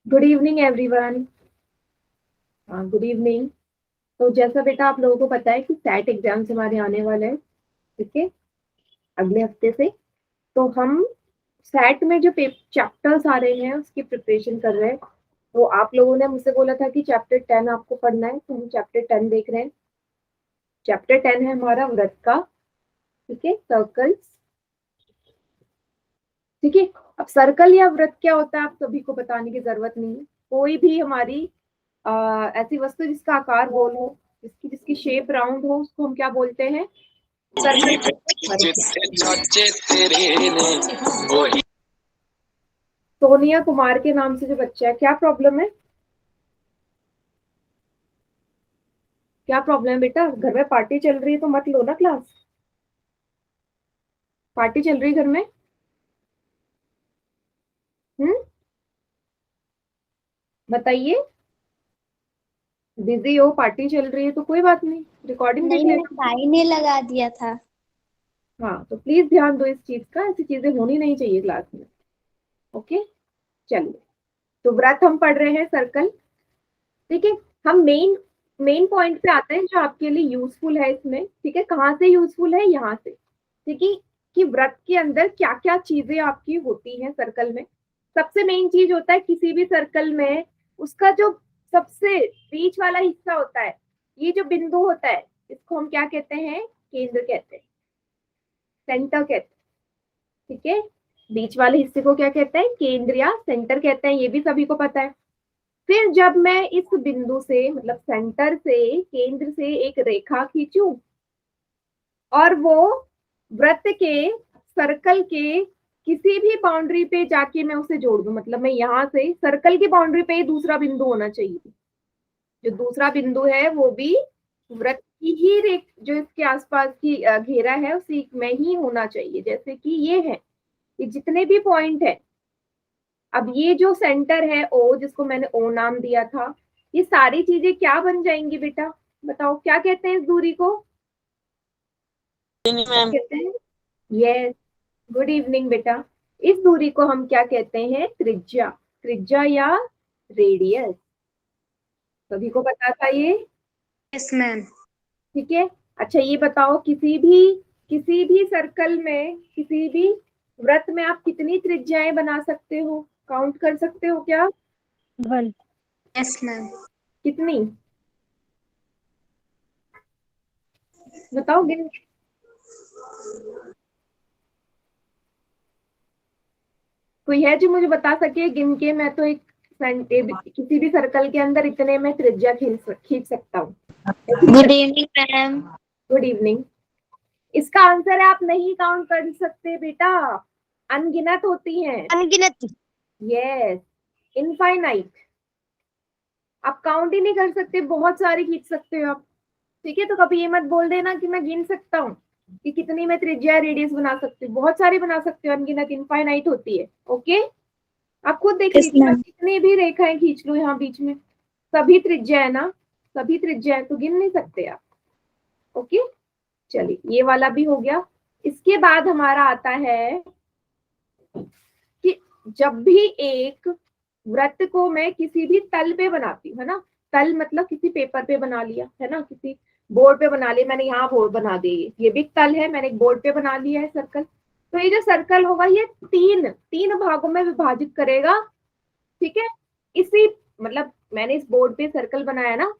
Good evening everyone. Good evening. तो जैसा बेटा आप लोगों को पता है कि सैट एग्जाम्स हमारे आने वाले हैं, ठीक है, अगले हफ्ते से। तो हम सैट में जो चैप्टर्स आ रहे हैं उसकी प्रिपरेशन कर रहे हैं। तो आप लोगों ने मुझसे बोला था कि चैप्टर 10 आपको पढ़ना है, तो हम चैप्टर 10 देख रहे हैं। चैप्टर 10 है हमारा व्रत का, ठीक है, सर्कल्स। ठीक है, अब सर्कल या व्रत क्या होता है आप सभी को बताने की जरूरत नहीं है। कोई भी हमारी ऐसी वस्तु जिसका आकार गोल हो, जिसकी जिसकी शेप राउंड हो, उसको हम क्या बोलते हैं? सर्कल। सोनिया कुमार के नाम से जो बच्चा है, क्या प्रॉब्लम है? क्या प्रॉब्लम है बेटा? घर में पार्टी चल रही है तो मत लो ना क्लास। पार्टी चल रही है घर में। हम्म, बताइए। बिजी हो, पार्टी चल रही है तो कोई बात नहीं, रिकॉर्डिंग देख नहीं, मैंने लेना। भाई ने लगा दिया था। हाँ, तो प्लीज ध्यान दो इस चीज का, ऐसी चीजें होनी नहीं चाहिए क्लास में। ओके, चलिए। तो व्रत हम पढ़ रहे हैं, सर्कल। ठीक है, हम मेन मेन पॉइंट पे आते हैं जो आपके लिए यूजफुल है इसमें। ठीक है, कहाँ से यूजफुल है? यहाँ से। ठीक है, कि व्रत के अंदर क्या क्या चीजें आपकी होती हैं सर्कल में। सबसे मेन चीज होता है किसी भी सर्कल में, उसका जो सबसे बीच वाला हिस्सा होता है, ये जो बिंदु होता है, इसको हम क्या कहते हैं? केंद्र कहते हैं, सेंटर कहते हैं। ठीक है, बीच वाले हिस्से को क्या कहते हैं? केंद्र या सेंटर कहते हैं, ये भी सभी को पता है। फिर जब मैं इस बिंदु से, मतलब सेंटर से, केंद्र से एक रेखा खींचूं और वो वृत्त के, सर्कल के किसी भी बाउंड्री पे जाके मैं उसे जोड़ दूं, मतलब मैं यहां से सर्कल की बाउंड्री पे ही दूसरा बिंदु होना चाहिए। जो दूसरा बिंदु है वो भी वृत्त की ही रेख, जो इसके आसपास की घेरा है उसी में ही होना चाहिए। जैसे कि ये है, ये जितने भी पॉइंट है, अब ये जो सेंटर है ओ, जिसको मैंने ओ नाम दिया था, ये सारी चीजें क्या बन जाएंगी बेटा? बताओ क्या कहते हैं इस दूरी को? क्या मैम। कहते हैं? यस, गुड इवनिंग बेटा। इस दूरी को हम क्या कहते हैं? त्रिज्या। त्रिज्या या रेडियस, सभी को पता था ये? Yes ma'am. ठीक है। अच्छा ये बताओ, किसी भी सर्कल में, किसी भी वृत्त में आप कितनी त्रिज्याएं बना सकते हो? काउंट कर सकते हो क्या? वन। Yes ma'am. कितनी? बताओ गिन। कोई है जो मुझे बता सके गिन के? मैं तो किसी भी सर्कल के अंदर इतने में त्रिज्या खींच सकता हूँ। Good evening ma'am. Good evening. इसका आंसर है आप नहीं काउंट कर सकते बेटा, अनगिनत होती हैं। अनगिनत। Yes, infinite. आप काउंट ही नहीं कर सकते, बहुत सारी खींच सकते हो आप। ठीक है, तो कभी ये मत बोल देना कि मैं गिन सकता हूँ, कि कितनी मैं त्रिज्या रेडियस बना सकती हूँ। बहुत सारी बना सकते हो, अनगिनत, इनफाइनाइट होती है। ओके, आप खुद देख यस लीजिए, मैं मैम। कितनी भी रेखाएं खींच लूं यहाँ बीच में, सभी त्रिज्या है ना, सभी त्रिज्या है, तो गिन नहीं सकते आप। ओके, चलिए ये वाला भी हो गया। इसके बाद हमारा आता है कि जब भी एक वृत्त को मैं किसी भी तल पे बनाती हूँ, है ना, तल मतलब किसी पेपर पे बना लिया है ना, किसी बोर्ड पे बना लिया मैंने, यहाँ बोर्ड बना दी, ये भी तल है, मैंने एक बोर्ड पे बना लिया है सर्कल। तो ये जो सर्कल होगा ये तीन तीन भागों में विभाजित करेगा। ठीक है, इसी, मतलब मैंने इस बोर्ड पे सर्कल बनाया ना,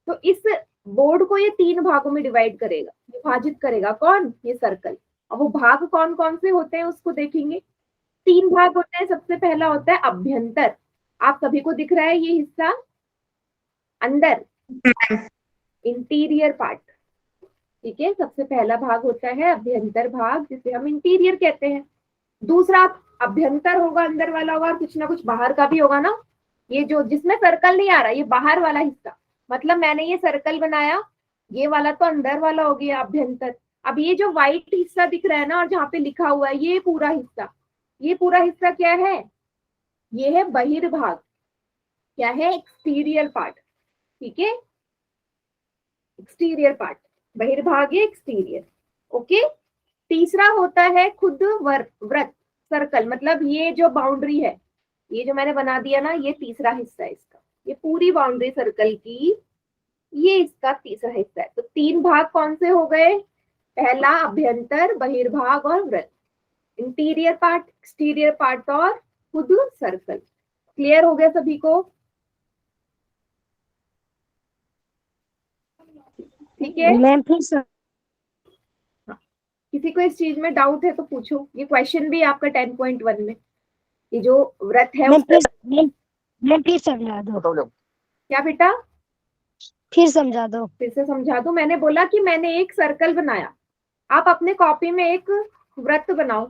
तो इस बोर्ड को ये तीन भागों में डिवाइड करेगा, विभाजित करेगा। कौन? ये सर्कल। अब वो भाग कौन कौन से होते हैं उसको देखेंगे। तीन भाग होते हैं। सबसे पहला होता है अभ्यंतर, आप सभी को दिख रहा है ये हिस्सा, अंदर, इंटीरियर पार्ट। ठीक है, सबसे पहला भाग होता है अभ्यंतर भाग, जिसे हम इंटीरियर कहते हैं। दूसरा अभ्यंतर होगा, अंदर वाला होगा, और कुछ ना कुछ बाहर का भी होगा ना। ये जो जिसमें सर्कल नहीं आ रहा, ये बाहर वाला हिस्सा, मतलब मैंने ये सर्कल बनाया, ये वाला तो अंदर वाला हो गया, अभ्यंतर। अब ये जो व्हाइट हिस्सा दिख रहा है ना, और जहाँ पे लिखा हुआ है ये पूरा हिस्सा, ये पूरा हिस्सा क्या है? ये है बहिर्भाग। क्या है? Exterior part. ठीक है, एक्सटीरियर पार्ट, बहिर्भाग है, एक्सटीरियर। ओके, तीसरा होता है खुद वृत्त, सर्कल, मतलब ये जो बाउंड्री है, ये जो मैंने बना दिया ना, ये तीसरा हिस्सा है इसका, ये पूरी बाउंड्री सर्कल की ये इसका तीसरा हिस्सा है। तो 3 भाग कौन से हो गए? पहला अभ्यंतर, बहिर्भाग और वृत्त, इंटीरियर पार्ट, एक्सटीरियर पार्ट और खुद सर्कल। क्लियर हो गया सभी को? ठीक है मैम फिर से किसी को इस चीज में डाउट है तो पूछो, ये क्वेश्चन भी आपका 10.1 में, ये जो व्रत है मैम उसका। मैम फिर समझा दो, क्या बेटा? फिर समझा दो। फिर से समझा दूं? मैंने बोला कि मैंने एक सर्कल बनाया, आप अपने कॉपी में एक व्रत बनाओ।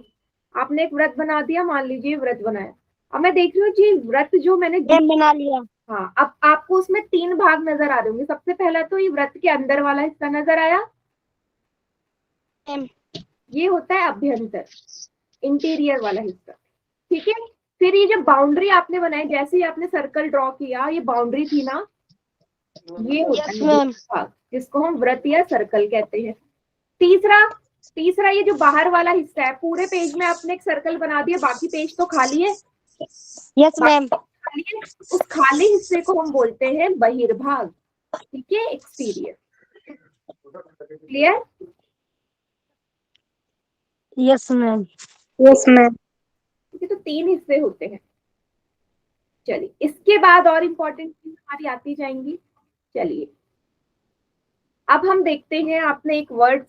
आपने एक व्रत बना दिया, मान लीजिए व्रत बनाया। अब मैं देख रही हूँ जी व्रत जो मैंने मैम बना लिया। हाँ, अब आपको उसमें 3 भाग नजर आ रहे होंगे। सबसे पहला तो ये व्रत के अंदर वाला हिस्सा नजर आया, मैम ये होता है अभ्यंतर, इंटीरियर वाला हिस्सा। ठीक है, फिर ये जो बाउंड्री आपने बनाई, जैसे ही आपने सर्कल ड्रॉ किया, ये बाउंड्री थी ना, ये होता यस है मैम। भाग, जिसको हम व्रत या सर्कल कहते हैं। तीसरा तीसरा ये जो बाहर वाला हिस्सा है, पूरे पेज में आपने एक सर्कल बना दिया, बाकी पेज तो खाली है। Yes ma'am. खाली है, उस खाली हिस्से को हम बोलते हैं बहिर्भाग। ठीक है, exterior. Clear? Yes ma'am. Yes ma'am. ठीक है, तो 3 हिस्से होते हैं। चलिए, इसके बाद और इम्पोर्टेंट चीज हमारी आती जाएंगी। चलिए, अब हम देखते हैं, आपने एक वर्ड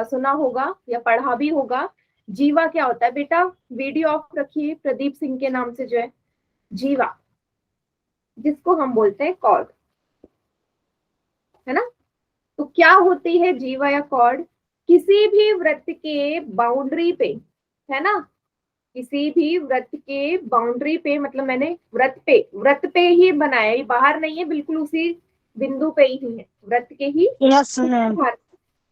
सुना होगा या पढ़ा भी होगा, जीवा क्या होता है? बेटा वीडियो ऑफ रखिए, प्रदीप सिंह के नाम से जो है जीवा, जिसको हम बोलते हैं कॉर्ड, है ना? तो क्या होती है जीवा या कॉर्ड? किसी भी वृत्त के बाउंड्री पे, है ना, किसी भी वृत्त के बाउंड्री पे, मतलब मैंने वृत्त पे ही बनाया, ये बाहर नहीं है, बिल्कुल उसी बिंदु पे ही है, वृत्त के ही यस मैम। बाहर।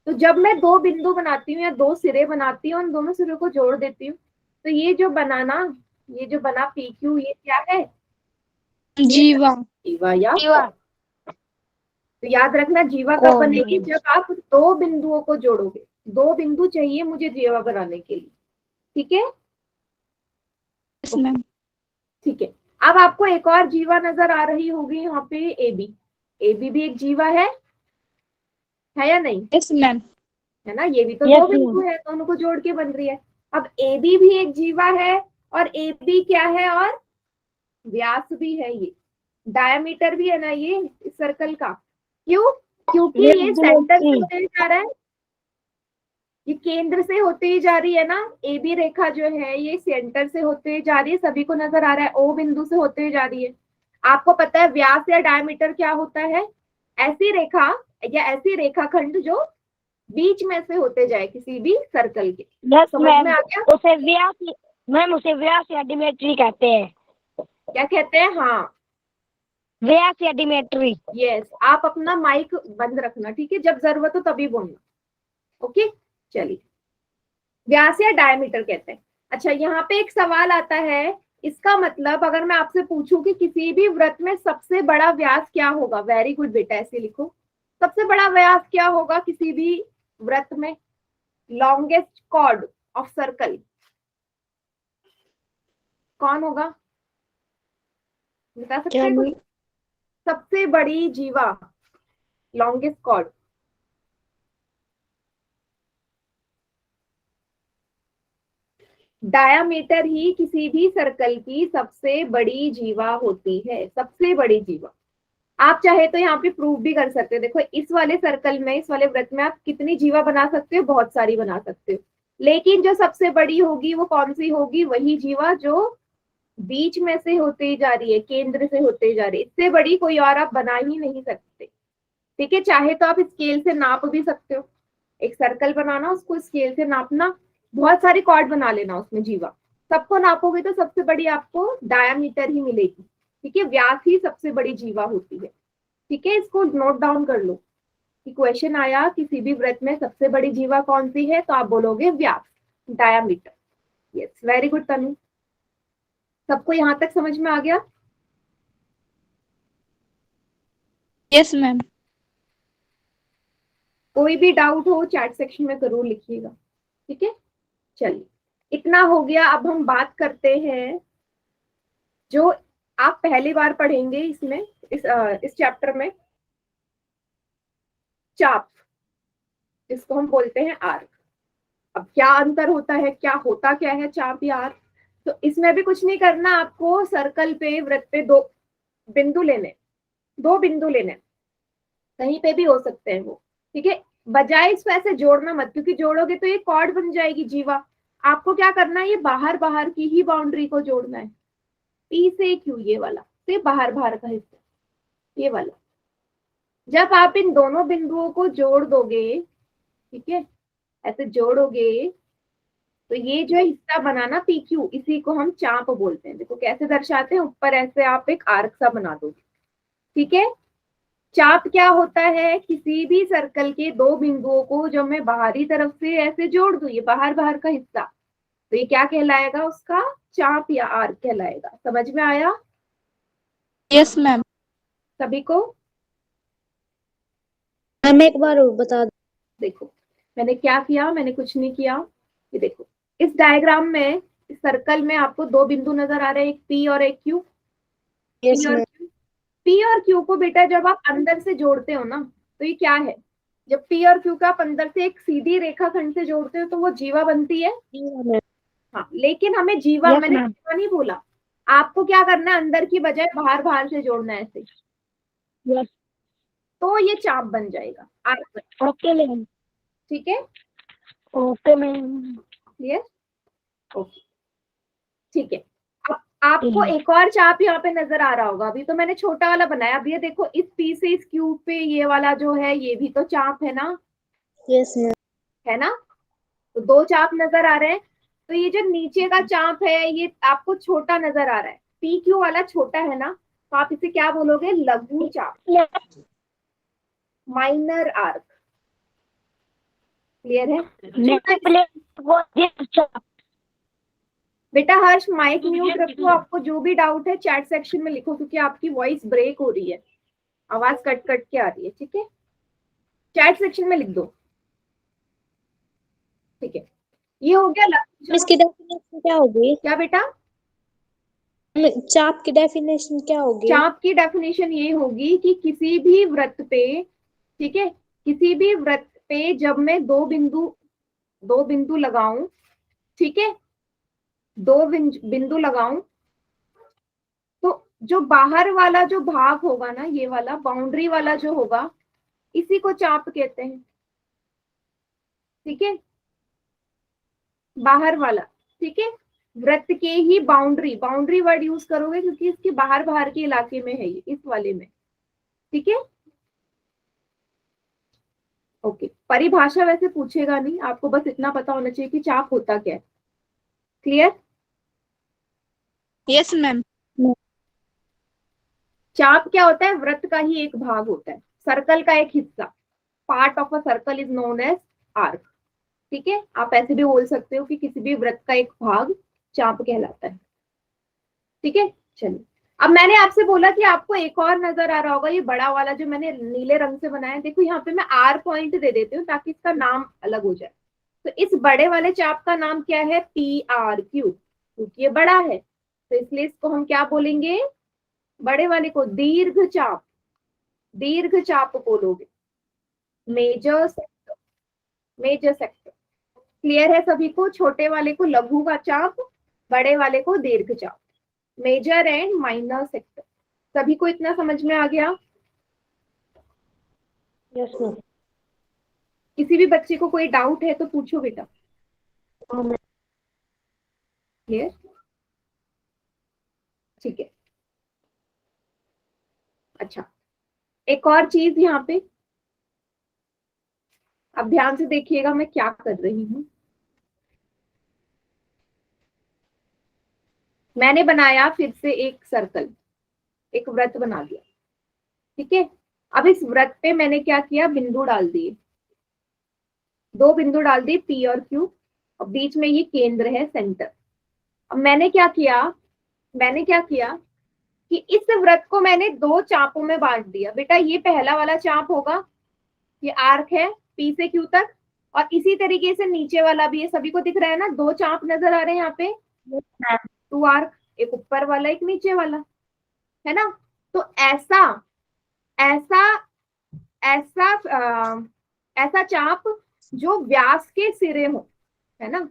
तो जब मैं 2 बिंदु बनाती हूँ या 2 सिरे बनाती हूँ, उन दोनों सिरों को जोड़ देती हूँ, तो ये जो बनाना, ये जो बना पी क्यू, ये क्या है? जीवा। जीवा या जीवा। कॉर्ड। तो याद रखना, जीवा कब कॉर्ड। बनेगी? जब आप 2 बिंदुओं को जोड़ोगे। 2 बिंदु चाहिए मुझे जीवा बनाने के लिए। ठीक है? Yes ma'am. ठीक है, अब आपको एक और जीवा नजर आ रही होगी यहाँ पे, एबी। एबी भी एक जीवा है या नहीं? Yes ma'am. है ना, ये भी तो 2 यस बिंदु मैम। है, दोनों को जोड़ के बन रही है। अब एबी भी एक जीवा है, और एबी क्या है? और व्यास भी है, ये डायमीटर भी है ना ये इस सर्कल का। क्यों? क्योंकि यस ये सेंटर से ज्योमेट्री। होते जा रहा है, ये केंद्र से होते ही जा रही है ना। ए बी रेखा जो है ये सेंटर से होते जा रही है, सभी को नजर आ रहा है, ओ बिंदु से होते जा रही है। आपको पता है व्यास या डायमीटर क्या होता है? ऐसी रेखा या ऐसी रेखाखंड जो बीच में से होते जाए किसी भी सर्कल के। यस समझ मैम। में आ गया? उसे व्यास, मैम उसे व्यास या डिमेट्री कहते हैं। क्या कहते हैं? हाँ, व्यास या डिमेट्री। यस। आप अपना माइक बंद रखना, ठीक है, जब जरूरत हो तभी बोलना। ओके, चलिए, व्यास या डायमीटर कहते हैं। अच्छा, यहाँ पे एक सवाल आता है, इसका मतलब अगर मैं आपसे पूछूं कि किसी भी वृत्त में सबसे बड़ा व्यास क्या होगा? वेरी गुड बेटा, ऐसे लिखो, सबसे बड़ा व्यास क्या होगा किसी भी वृत्त में? लॉन्गेस्ट कॉर्ड ऑफ सर्कल कौन होगा? बता सकते हैं कुछ? सबसे बड़ी जीवा, लॉन्गेस्ट कॉर्ड। डायामीटर ही किसी भी सर्कल की सबसे बड़ी जीवा होती है, सबसे बड़ी जीवा। आप चाहे तो यहाँ पे प्रूव भी कर सकते हो। देखो, इस वाले सर्कल में, इस वाले वृत्त में आप कितनी जीवा बना सकते हो? बहुत सारी बना सकते हो, लेकिन जो सबसे बड़ी होगी वो कौन सी होगी? वही जीवा जो बीच में से होते जा रही है, केंद्र से होते जा रही है। इससे बड़ी कोई और आप बना ही नहीं सकते। ठीक है, चाहे तो आप स्केल से नाप भी सकते हो, एक सर्कल बनाना, उसको स्केल से नापना, बहुत सारी कॉर्ड बना लेना उसमें जीवा, सबको नापोगे तो सबसे बड़ी आपको डायामीटर ही मिलेगी। ठीक है, व्यास ही सबसे बड़ी जीवा होती है। ठीक है, इसको नोट डाउन कर लो कि क्वेश्चन आया किसी भी वृत्त में सबसे बड़ी जीवा कौन सी है, तो आप बोलोगे व्यास, डायामीटर। यस, वेरी गुड तनु, सबको यहाँ तक समझ में आ गया? Yes ma'am. कोई भी डाउट हो चैट सेक्शन में जरूर लिखिएगा। ठीक है, चलिए, इतना हो गया। अब हम बात करते हैं जो आप पहली बार पढ़ेंगे इसमें, इस चैप्टर में, चाप, जिसको हम बोलते हैं आर्क। अब क्या अंतर होता है, क्या होता क्या है चाप या आर्क? तो इसमें भी कुछ नहीं करना आपको, सर्कल पे, वृत्त पे दो बिंदु लेने, कहीं पे भी हो सकते हैं वो, ठीक है। बजाय इसको ऐसे जोड़ना मत, क्योंकि जोड़ोगे तो ये कॉर्ड बन जाएगी जीवा। आपको क्या करना है, ये बाहर बाहर की ही बाउंड्री को जोड़ना है, पी से क्यू, ये वाला, तो बाहर बाहर का हिस्सा, ये वाला। जब आप इन दोनों बिंदुओं को जोड़ दोगे, ठीक है, ऐसे जोड़ोगे, तो ये जो हिस्सा बना ना पी क्यू, इसी को हम चाप बोलते हैं। देखो कैसे दर्शाते हैं, ऊपर ऐसे आप एक आर्क सा बना दोगे, ठीक है। चाप क्या होता है, किसी भी सर्कल के दो बिंदुओं को जब मैं बाहरी तरफ से ऐसे जोड़ दूं, ये बाहर बाहर का हिस्सा, तो ये क्या कहलाएगा, उसका चाप या आर्क कहलाएगा। समझ में आया यस मैम। सभी को? मैम एक बार और बता दो। देखो मैंने क्या किया, मैंने कुछ नहीं किया। ये देखो इस डायग्राम में, इस सर्कल में आपको दो बिंदु नजर आ रहे हैं, एक पी और एक क्यू। यस पी और मैम। क्यू, पी और क्यू को बेटा जब आप अंदर से जोड़ते हो ना, तो ये क्या है, जब पी और क्यू का आप अंदर से एक सीधी रेखाखंड से जोड़ते हो तो वो जीवा बनती है। हाँ, लेकिन हमें जीवा, Yes, मैंने ma'am. जीवा नहीं बोला, आपको क्या करना है, अंदर की बजाय बाहर बाहर से जोड़ना है ऐसे, Yes. तो ये चाप बन जाएगा आर्क, Okay, ma'am. ठीक है। Okay, ma'am. क्लियर? ओके, ठीक है। अब आपको एक और चाप यहाँ पे नजर आ रहा होगा, अभी तो मैंने छोटा वाला बनाया। अब ये देखो, इस पी से इस क्यू पे ये वाला जो है, ये भी तो चाप है ना, यस मैम। है ना? तो दो चाप नजर आ रहे हैं। तो ये जो नीचे का चाप है, ये आपको छोटा नजर आ रहा है, पी क्यू वाला छोटा है ना, तो आप इसे क्या बोलोगे, लघु चाप, Yes. Minor arc. क्लियर है? Next place was this chap. बेटा हर्ष माइक म्यूट रखो, आपको जो भी डाउट है चैट सेक्शन में लिखो, क्योंकि आपकी वॉइस ब्रेक हो रही है, आवाज कट कट के आ रही है, ठीक है। चैट सेक्शन में लिख दो, ठीक है। ये हो गया लघु चाप। इसकी डेफिनेशन क्या होगी? क्या बेटा? चाप की डेफिनेशन क्या होगी? चाप की डेफिनेशन ये होगी कि किसी भी वृत्त पे, ठीक है, किसी भी वृत्त पे जब मैं दो बिंदु लगाऊं, ठीक है, दो बिंदु लगाऊं, तो जो बाहर वाला जो भाग होगा ना, ये वाला बाउंड्री वाला जो होगा, इसी को चाप कहते हैं, ठीक है, बाहर वाला, ठीक है। वृत्त के ही बाउंड्री, बाउंड्री वर्ड यूज करोगे क्योंकि इसके बाहर बाहर के इलाके में है ये, इस वाले में, ठीक है। ओके, परिभाषा वैसे पूछेगा नहीं, आपको बस इतना पता होना चाहिए कि चाप होता क्या है। क्लियर? Yes ma'am. चाप क्या होता है, वृत्त का ही एक भाग होता है, सर्कल का एक हिस्सा, part of a circle is known as arc, ठीक है। आप ऐसे भी बोल सकते हो कि किसी भी वृत्त का एक भाग चाप कहलाता है, ठीक है। चलिए, अब मैंने आपसे बोला कि आपको एक और नजर आ रहा होगा, ये बड़ा वाला जो मैंने नीले रंग से बनाया, देखो यहाँ पे मैं आर पॉइंट दे देती हूँ ताकि इसका नाम अलग हो जाए। तो इस बड़े वाले चाप का नाम क्या है, पी आर क्यू, क्योंकि ये बड़ा है, तो इसलिए इसको हम क्या बोलेंगे, बड़े वाले को दीर्घ चाप, दीर्घ चाप बोलोगे, major sector, major sector. Clear है सभी को? छोटे वाले को लघु का चाप, बड़े वाले को दीर्घ चाप, मेजर एंड माइनर सेक्टर। सभी को इतना समझ में आ गया? Yes, ma'am. किसी भी बच्चे को कोई डाउट है तो पूछो बेटा। क्लियर? ठीक है। अच्छा, एक और चीज यहाँ पे, अब ध्यान से देखिएगा मैं क्या कर रही हूँ। मैंने बनाया फिर से एक सर्कल, एक वृत्त बना दिया, ठीक है। अब इस वृत्त पे मैंने क्या किया, बिंदु डाल दिए, दो बिंदु डाल दिए, पी और क्यू, और बीच में ये केंद्र है, सेंटर। अब मैंने क्या किया, कि इस वृत्त को मैंने दो चापों में बांट दिया। बेटा ये पहला वाला चाप होगा, ये आर्क है पी से क्यू तक, और इसी तरीके से नीचे वाला भी है, सभी को दिख रहा है ना, दो चाप नजर आ रहे हैं यहाँ पे, Yes, ma'am. टू आर्क, एक ऊपर वाला एक नीचे वाला, है ना। तो ऐसा ऐसा ऐसा ऐसा चाप जो व्यास के सिरे हो, है ना।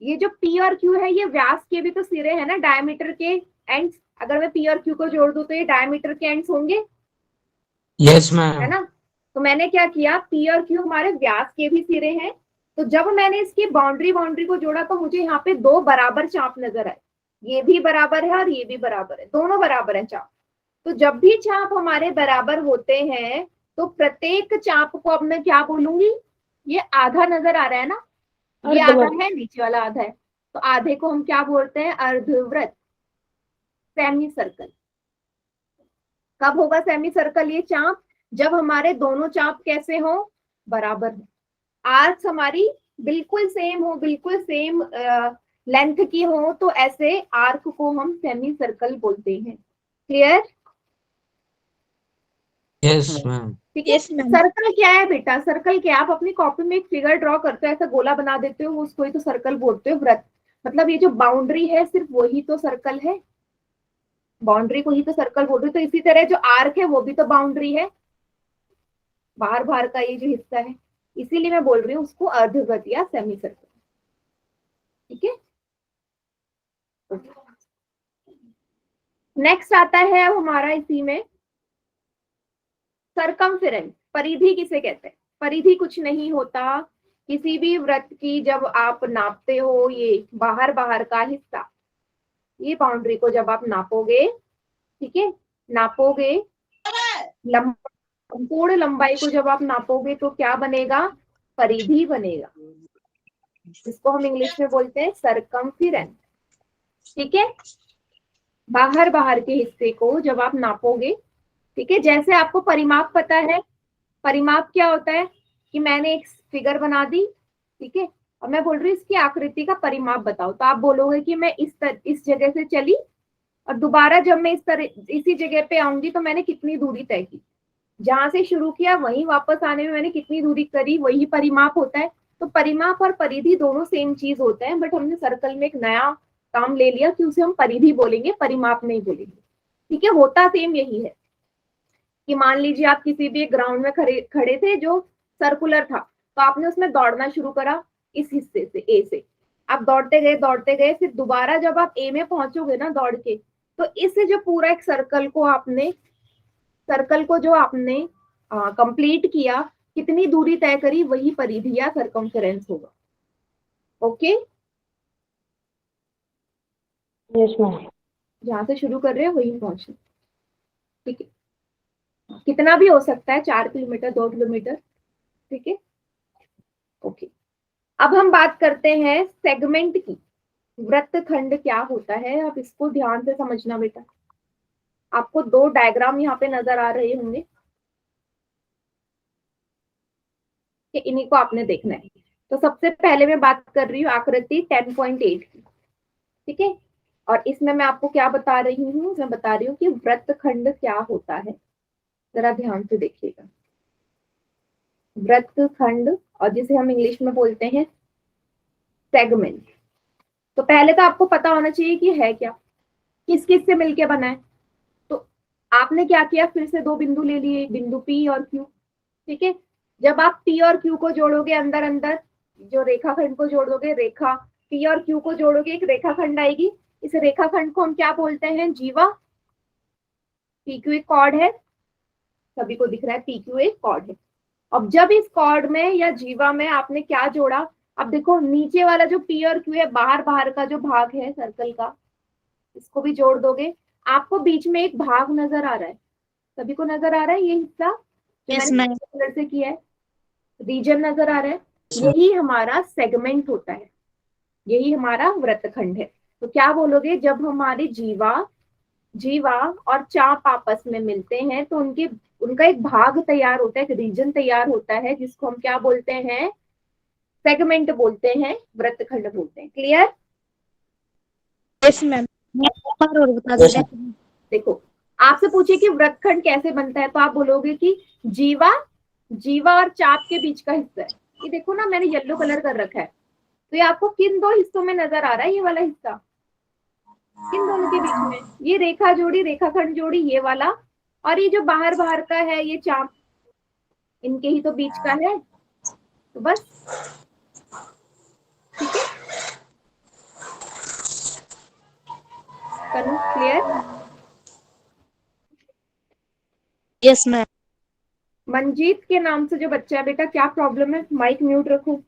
ये जो पी और क्यू है ये व्यास के भी तो सिरे है ना, डायमीटर के एंड्स। अगर मैं पी और क्यू को जोड़ दूं तो ये डायमीटर के एंड्स होंगे, यस है मैम। ना। तो मैंने क्या किया, पी और क्यू हमारे व्यास के भी सिरे हैं, तो जब मैंने इसकी बाउंड्री बाउंड्री को जोड़ा तो मुझे यहाँ पे दो बराबर चाप नजर आए। ये भी बराबर है और ये भी बराबर है, दोनों बराबर है चाप। तो जब भी चाप हमारे बराबर होते हैं तो प्रत्येक चाप को अब मैं क्या बोलूंगी, ये आधा नजर आ रहा है ना, ये आधा है, नीचे वाला आधा है, तो आधे को हम क्या बोलते हैं, अर्धवृत्त, सेमी सर्कल। कब होगा सेमी सर्कल ये चाप, जब हमारे दोनों चाप कैसे हो, बराबर हो, आर्क्स हमारी बिल्कुल सेम हो, बिल्कुल सेम लेंथ की हो, तो ऐसे आर्क को हम सेमी सर्कल बोलते हैं। क्लियर? Yes ma'am. ठीक है। Yes ma'am. सर्कल क्या है बेटा, सर्कल क्या है, आप अपनी कॉपी में एक फिगर ड्रॉ करते हो, ऐसा गोला बना देते हो, उसको ही तो सर्कल बोलते हो। वृत्त मतलब ये जो बाउंड्री है सिर्फ वही तो सर्कल है, बाउंड्री को ही तो सर्कल बोल रहे हो। तो इसी तरह जो आर्क है वो भी तो बाउंड्री है, बाहर बाहर का ये जो हिस्सा है, इसीलिए मैं बोल रही हूँ उसको अर्धवृत्त या सेमी सर्कल। ठीक है। नेक्स्ट आता है अब हमारा इसी में सरकमफेरेंस। परिधि किसे कहते हैं, परिधि कुछ नहीं होता, किसी भी वृत्त की जब आप नापते हो, ये बाहर बाहर का हिस्सा, ये बाउंड्री को जब आप नापोगे, ठीक है, नापोगे, संपूर्ण लंबाई को जब आप नापोगे तो क्या बनेगा, परिधि बनेगा, जिसको हम इंग्लिश में बोलते हैं सरकमफेरेंस। ठीक है। बाहर बाहर के हिस्से को जब आप नापोगे, ठीक है, जैसे आपको परिमाप पता है, परिमाप क्या होता है कि मैंने एक फिगर बना दी, ठीक है, और मैं बोल रही हूँ इसकी आकृति का परिमाप बताओ, तो आप बोलोगे कि मैं इस जगह से चली और दोबारा जब मैं इसी जगह पे आऊंगी तो मैंने कितनी दूरी तय की, जहां से शुरू किया वहीं वापस आने में मैंने कितनी दूरी करी, वही परिमाप होता है। तो परिमाप और परिधि दोनों सेम चीज होते हैं, बट हमने सर्कल में एक नया काम ले लिया कि उसे हम परिधि बोलेंगे, परिमाप नहीं बोलेंगे। ठीक है, होता सेम यही है कि मान लीजिए आप किसी भी एक ग्राउंड में खड़े थे जो सर्कुलर था, तो आपने उसमें दौड़ना शुरू करा, इस हिस्से से ए से आप दौड़ते गए, फिर दोबारा जब आप ए में पहुंचोगे ना दौड़ के, तो इससे जो पूरा एक सर्कल को जो आपने कंप्लीट किया, कितनी दूरी तय करी, वही परिधि या सरकमफेरेंस होगा। Okay, yes ma'am. जहां से शुरू कर रहे हो वही पहुंचना। ठीक है, कितना भी हो सकता है, 4 किलोमीटर, 2 किलोमीटर। ठीक है, ओके। अब हम बात करते हैं सेगमेंट की। वृत्तखंड क्या होता है, अब इसको ध्यान से समझना बेटा। आपको दो डायग्राम यहाँ पे नजर आ रहे होंगे कि इन्हीं को आपने देखना है। तो सबसे पहले मैं बात कर रही हूँ आकृति 10.8 की। ठीक है, और इसमें मैं आपको क्या बता रही हूँ, मैं बता रही हूँ कि वृत्तखंड क्या होता है, जरा ध्यान से देखिएगा। वृत्तखंड, और जिसे हम इंग्लिश में बोलते हैं सेगमेंट। तो पहले तो आपको पता होना चाहिए कि है क्या, किस किस से मिलके बना है। तो आपने क्या किया, फिर से दो बिंदु ले लिए, बिंदु पी और क्यू। ठीक है, जब आप पी और क्यू को जोड़ोगे, अंदर अंदर जो रेखाखंड को जोड़ोगे, रेखा पी और क्यू को जोड़ोगे, एक रेखाखंड आएगी। इस रेखाखंड को हम क्या बोलते हैं, जीवा। पी क्यू एक कॉर्ड है, सभी को दिख रहा है, पी क्यू एक कॉर्ड है। अब जब इस कॉर्ड में या जीवा में आपने क्या जोड़ा, अब देखो नीचे वाला जो पी और क्यू है, बाहर बाहर का जो भाग है सर्कल का, इसको भी जोड़ दोगे, आपको बीच में एक भाग नजर आ रहा है, सभी को नजर आ रहा है ये हिस्सा जो यस मैंने मैम। कलर से किया है, रीजन नजर आ रहा है, यही हमारा सेगमेंट होता है, यही हमारा वृत्तखंड है। तो क्या बोलोगे, जब हमारे जीवा और चाप आपस में मिलते हैं तो उनका एक भाग तैयार होता है, एक रीजन तैयार होता है, जिसको हम क्या बोलते हैं, सेगमेंट बोलते हैं, वृत्तखंड बोलते हैं। क्लियर? Yes ma'am. एक बार और बता दीजिए। देखो, आपसे पूछे कि वृत्तखंड कैसे बनता है, तो आप बोलोगे कि जीवा और चाप के बीच का हिस्सा है। ये देखो ना, मैंने येलो कलर कर रखा है, तो ये आपको किन दो हिस्सों में नजर आ रहा है, ये वाला हिस्सा किन दोनों के के बीच में, ये रेखा जोड़ी, रेखाखंड जोड़ी, ये वाला, और ये जो बाहर बाहर का है ये चाप, इनके ही तो बीच का है, तो बस। ठीक है Tanu, clear? Yes ma'am. Manjeet के नाम से जो बच्चा है, बेटा क्या प्रॉब्लम है? माइक म्यूट रखो,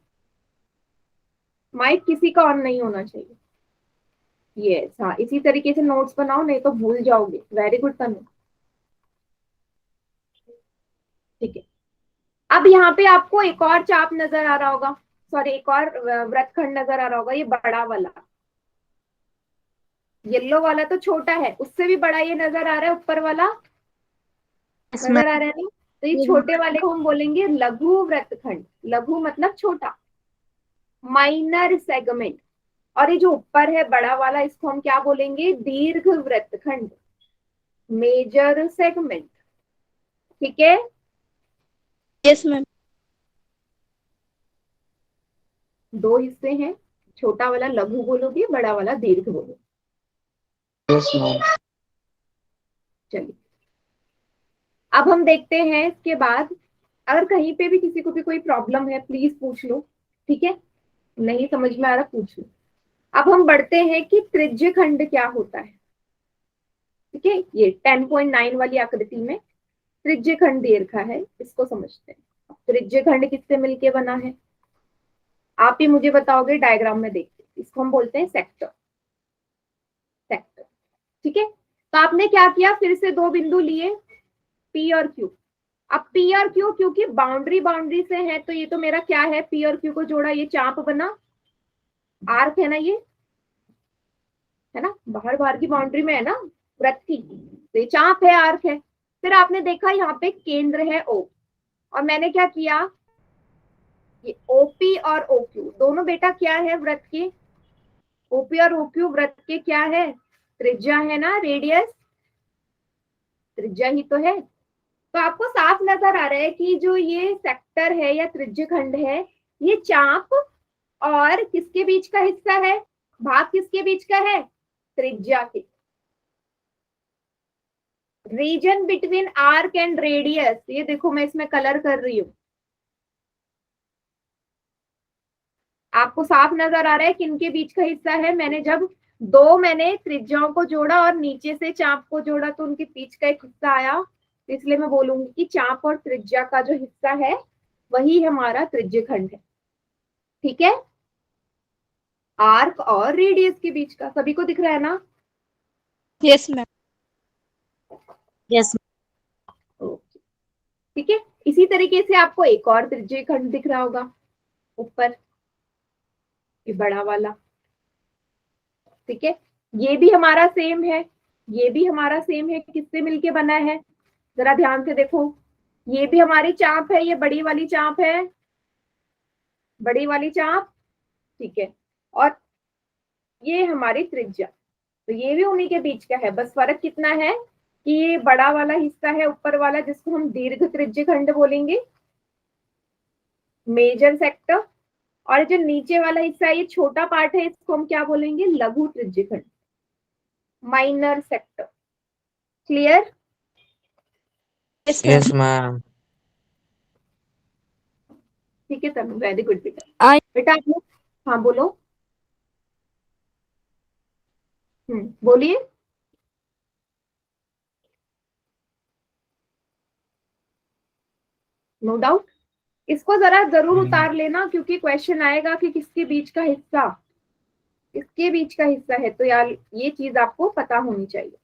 माइक किसी का ऑन नहीं होना चाहिए। यस, हाँ, इसी तरीके से नोट्स बनाओ, नहीं तो भूल जाओगे। वेरी गुड तनु। ठीक है, अब यहाँ पे आपको एक और चाप नजर आ रहा होगा, सॉरी एक और वृत्तखंड नजर आ रहा होगा, ये बड़ा वाला, येलो वाला तो छोटा है, उससे भी बड़ा ये नजर आ रहा है, ऊपर वाला नजर आ रहा है नहीं? तो ये छोटे वाले को हम बोलेंगे लघु वृत्तखंड। लघु मतलब छोटा, माइनर सेगमेंट। और ये जो ऊपर है बड़ा वाला, इसको हम क्या बोलेंगे? दीर्घ वृत्तखंड, मेजर सेगमेंट। ठीक है, यस मैम। दो हिस्से हैं, छोटा वाला लघु बोलोगे, बड़ा वाला दीर्घ बोलोगे। Yes, ma'am. चलिए, अब हम देखते हैं इसके बाद, अगर कहीं पे भी किसी को भी कोई प्रॉब्लम है प्लीज पूछ लो, ठीक है? नहीं समझ में आ रहा पूछ लो। अब हम बढ़ते हैं कि त्रिज्य खंड क्या होता है। ठीक है, ये 10.9 वाली आकृति में त्रिज्य खंड दे रखा है, इसको समझते हैं। त्रिज्य खंड किससे मिलके बना है? आप ही मुझे बताओगे डायग्राम में देख के। इसको हम बोलते हैं सेक्टर। सेक्टर, ठीक है। तो आपने क्या किया, फिर से दो बिंदु लिए, पी और क्यू। अब पी और क्यू क्योंकि बाउंड्री बाउंड्री से है, तो ये तो मेरा क्या है, पी और क्यू को जोड़ा, ये चाप बना, आर्क है ना, ये है ना, बाहर बाहर की बाउंड्री में है ना वृत्त की, तो ये चाप है, आर्क है। फिर आपने देखा यहाँ पे केंद्र है ओ, और मैंने क्या किया, ये ओपी और ओक्यू दोनों बेटा क्या है वृत्त के, ओपी और ओक्यू वृत्त के क्या है, त्रिज्या है ना, रेडियस, त्रिज्या ही तो है। तो आपको साफ नजर आ रहा है कि जो ये सेक्टर है या त्रिज्य खंड है, ये चाप और किसके बीच का हिस्सा है, भाग किसके बीच का है, त्रिज्या के। Region between arc and radius, ये देखो मैं इसमें कलर कर रही हूं, आपको साफ नजर आ रहा है किनके बीच का हिस्सा है। मैंने जब मैंने त्रिज्याओं को जोड़ा और नीचे से चाप को जोड़ा, तो उनके बीच का एक हिस्सा आया, इसलिए मैं बोलूंगी कि चाप और त्रिज्या का जो हिस्सा है वही हमारा त्रिज्य खंड है। ठीक है, आर्क और रेडियस के बीच का, सभी को दिख रहा है ना? Yes ma'am. यस। ओके, ठीक है। इसी तरीके से आपको एक और त्रिज्य खंड दिख रहा होगा ऊपर, ये बड़ा वाला। ठीक है, ये भी हमारा सेम है, ये भी हमारा सेम है, किससे मिलके बना है, जरा ध्यान से देखो, ये भी हमारी चाप है, ये बड़ी वाली चाप है, बड़ी वाली चाप, ठीक है, और ये हमारी त्रिज्या, तो ये भी उन्हीं के बीच का है। बस फर्क कितना है कि ये बड़ा वाला हिस्सा है ऊपर वाला, जिसको हम दीर्घ त्रिज्य खंड बोलेंगे, मेजर सेक्टर, और जो नीचे वाला हिस्सा है, ये छोटा पार्ट है, इसको हम क्या बोलेंगे, लघु त्रिज्य खंड, minor sector. Clear? Yes, ma'am. ठीक है तनु, वेरी गुड बेटा। बेटा आप लोग, हाँ बोलो, बोलिए। नो डाउट, इसको जरा जरूर उतार लेना, क्योंकि क्वेश्चन आएगा कि किसके बीच का हिस्सा, किसके बीच का हिस्सा है, तो यार ये चीज आपको पता होनी चाहिए।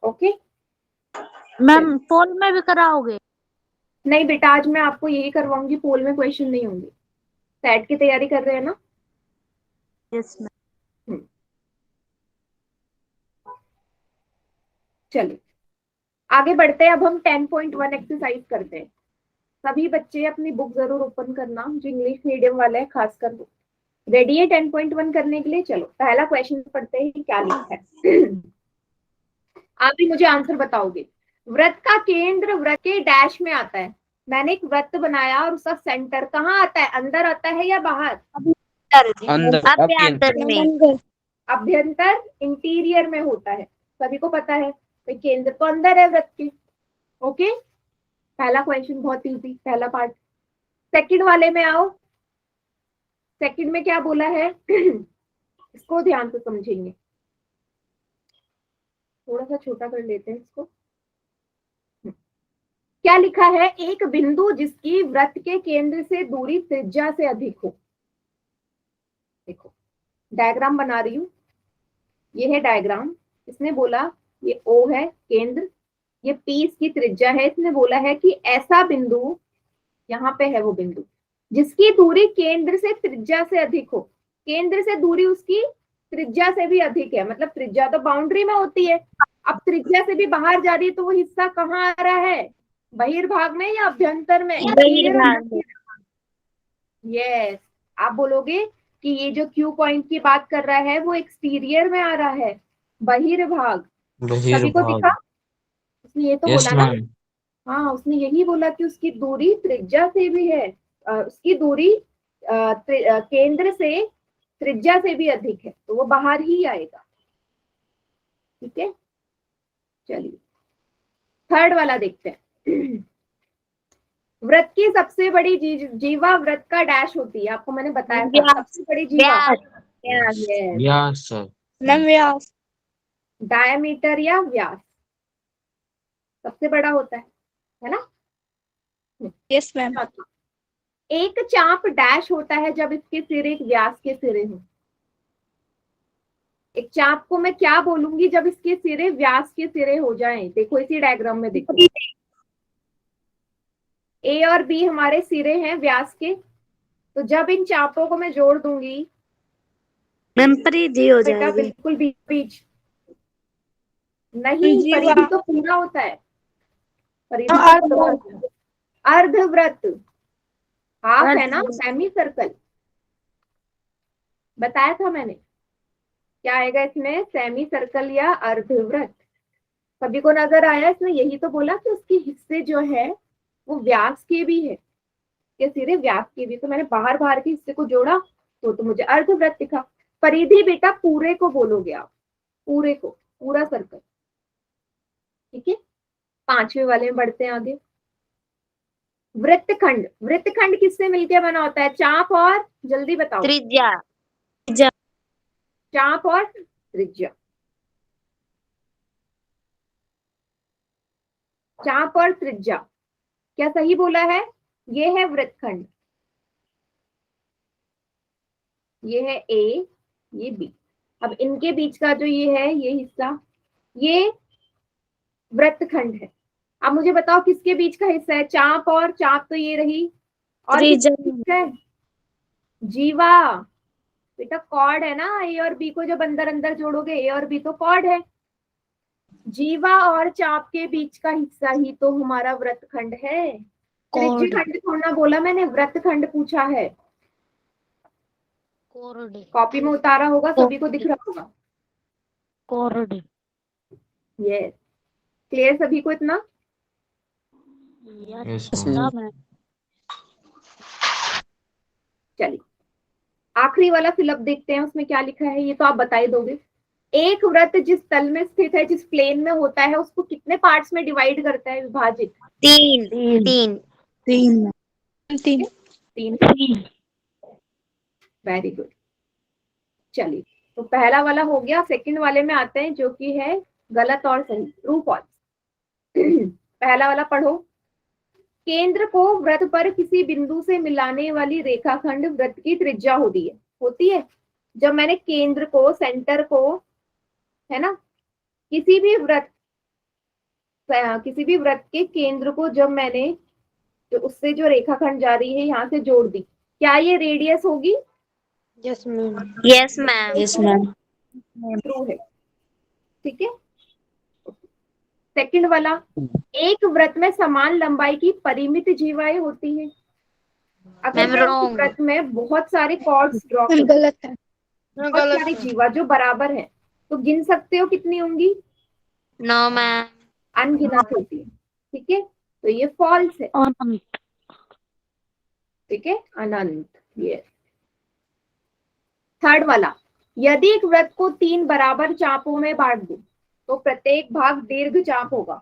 ओके मैम पोल में भी कराओगे? नहीं बेटा, आज मैं आपको यही करवाऊंगी, पोल में क्वेश्चन नहीं होंगे। सेट की तैयारी कर रहे हैं ना? Yes ma'am. चलिए आगे बढ़ते हैं। अब हम 10.1 एक्सरसाइज करते हैं। सभी बच्चे अपनी बुक जरूर ओपन करना, जो इंग्लिश मीडियम वाले हैं खासकर। रेडी है 10.1 करने के लिए? चलो पहला क्वेश्चन पढ़ते हैं, क्या लिखा है। आप भी मुझे आंसर बताओगे। वृत्त का केंद्र वृत्त के डैश में आता है। मैंने एक वृत्त बनाया और उसका सेंटर कहाँ आता है, अंदर आता है या बाहर? अंदर अभ्यंतर में। अंदर अभ्यंतर इंटीरियर में होता है, सभी को पता है। तो केंद्र तो अंदर है वृत्त के। ओके, पहला क्वेश्चन बहुत इजी, पहला पार्ट। सेकंड वाले में आओ। सेकंड में क्या बोला है इसको ध्यान से समझेंगे। थोड़ा सा छोटा कर लेते हैं इसको। क्या लिखा है? एक बिंदु जिसकी वृत्त के केंद्र से दूरी त्रिज्या से अधिक हो। देखो, डायग्राम बना रही हूं, ये है डायग्राम। इसने बोला ये O है केंद्र, ये P इसकी त्रिज्या है। इसने बोला है कि ऐसा बिंदु, यहाँ पे है वो बिंदु जिसकी दूरी केंद्र से त्रिज्या से अधिक हो। केंद्र से दूरी उसकी त्रिज्या से भी अधिक है, मतलब त्रिज्या तो बाउंड्री में होती है। अब त्रिज्या से भी बाहर जा रही है तो वो हिस्सा कहाँ आ रहा है? बहिर्भाग में या अभ्यंतर में? बहिर्भाग में। यस, आप बोलोगे कि ये जो क्यू पॉइंट की बात कर रहा है वो एक्सटीरियर में आ रहा है, बहिर्भाग। सभी को दिखा? उसने ये तो यस बोला ना। मैम। हाँ, उसने यही बोला कि उसकी दूरी त्रिज्या से भी है, उसकी दूरी केंद्र से त्रिज्या से भी अधिक है, तो वो बाहर ही आएगा। ठीक है, चलिए थर्ड वाला देखते हैं। वृत्त की सबसे बड़ी जीवा वृत्त का डैश होती है, आपको मैंने बताया था। व्यास। सबसे बड़ी जीवा व्यास। Yes sir. मैम व्यास। डायमीटर या व्यास सबसे बड़ा होता है ना? Yes ma'am. चौथा, एक चाप डैश होता है जब इसके सिरे एक व्यास के सिरे हो। एक चाप को मैं क्या बोलूंगी जब इसके सिरे व्यास के सिरे हो जाएं? देखो इसी डायग्राम में देखो, ए और बी हमारे सिरे हैं व्यास के, तो जब इन चापों को मैं जोड़ दूंगी मैम परिधि हो बेटा जाएगी। बिल्कुल बीच नहीं, जीवा। परिधि तो पूरा होता है, परिधि हाँ, तो पूरा होता है। अर्धवृत्त हाफ है ना, अर्धवृत्त। सेमी सर्कल बताया था मैंने। क्या आएगा इसमें? सेमी सर्कल या अर्धवृत्त। सभी को नजर आया? इसने यही तो बोला कि उसके हिस्से जो है वो व्यास के भी है, के सिरे व्यास के भी। तो मैंने बाहर बाहर के हिस्से को जोड़ा तो मुझे अर्धवृत्त दिखा। परिधि बेटा पूरे को बोलोगे आप, पूरे को, पूरा सर्कल। ठीक है, पांचवे वाले में बढ़ते हैं आगे। वृत्तखंड, वृत्तखंड किससे मिलकर बना होता है? चाप और, जल्दी बताओ, त्रिज्या। चाप और त्रिज्या। चाप और त्रिज्या, क्या सही बोला है? ये है वृत्तखंड, ये है ए, ये बी। अब इनके बीच का जो ये है, ये हिस्सा, ये वृत्तखंड है। अब मुझे बताओ किसके बीच का हिस्सा है? चाप और चाप तो ये रही, और त्रिज्या। किसके बीच है? जीवा। बेटा कॉर्ड है ना, ए और बी को जब अंदर अंदर जोड़ोगे, ए और बी तो कॉर्ड है। जीवा और चाप के बीच का हिस्सा ही तो हमारा वृत्तखंड है। त्रिज्यखंड थोड़ा बोला मैंने, वृत्तखंड पूछा है। कॉपी में उतारा होगा, सभी को दिख रहा होगा। कोर्ड। यस, क्लियर सभी को इतना? Yes ma'am. चलिए आखिरी वाला फिलअप देखते हैं, उसमें क्या लिखा है ये तो आप बता ही दोगे। एक वृत्त जिस तल में स्थित है, जिस प्लेन में होता है, उसको कितने पार्ट्स में डिवाइड करता है, विभाजित? तीन। तीन। तीन। तीन। तीन। Very good. चलिए, तो पहला वाला हो गया। सेकंड वाले में आते हैं जो कि है गलत और सही, ट्रू फॉल्स। पहला वाला पढ़ो। केंद्र को वृत्त पर किसी बिंदु से मिलाने वाली रेखाखंड वृत्त की त्रिज्या होती है। जब मैंने केंद्र को, सेंटर को, है ना, किसी भी वृत्त के केंद्र को जब मैंने, जो उससे जो रेखाखंड जा रही है यहाँ से जोड़ दी, क्या ये रेडियस होगी? Yes ma'am. Yes ma'am. Yes ma'am. True है। ठीक है, सेकंड वाला, एक वृत्त में समान लंबाई की परिमित जीवाएं होती हैं। अगर मैम मैं उस रॉन्ग। वृत्त में बहुत सारे कॉर्ड्स ड्रॉ मैम करूं, गलत है। बहुत सारी जीवा जो बराबर है, तो गिन सकते हो कितनी होंगी? No ma'am. अनगिनत होती है। ठीक है, तो ये फॉल्स है। ठीक है, अनंत। ये थर्ड वाला, यदि एक वृत्त को 3 बराबर चापों में बांट दूं तो प्रत्येक भाग दीर्घ चाप होगा।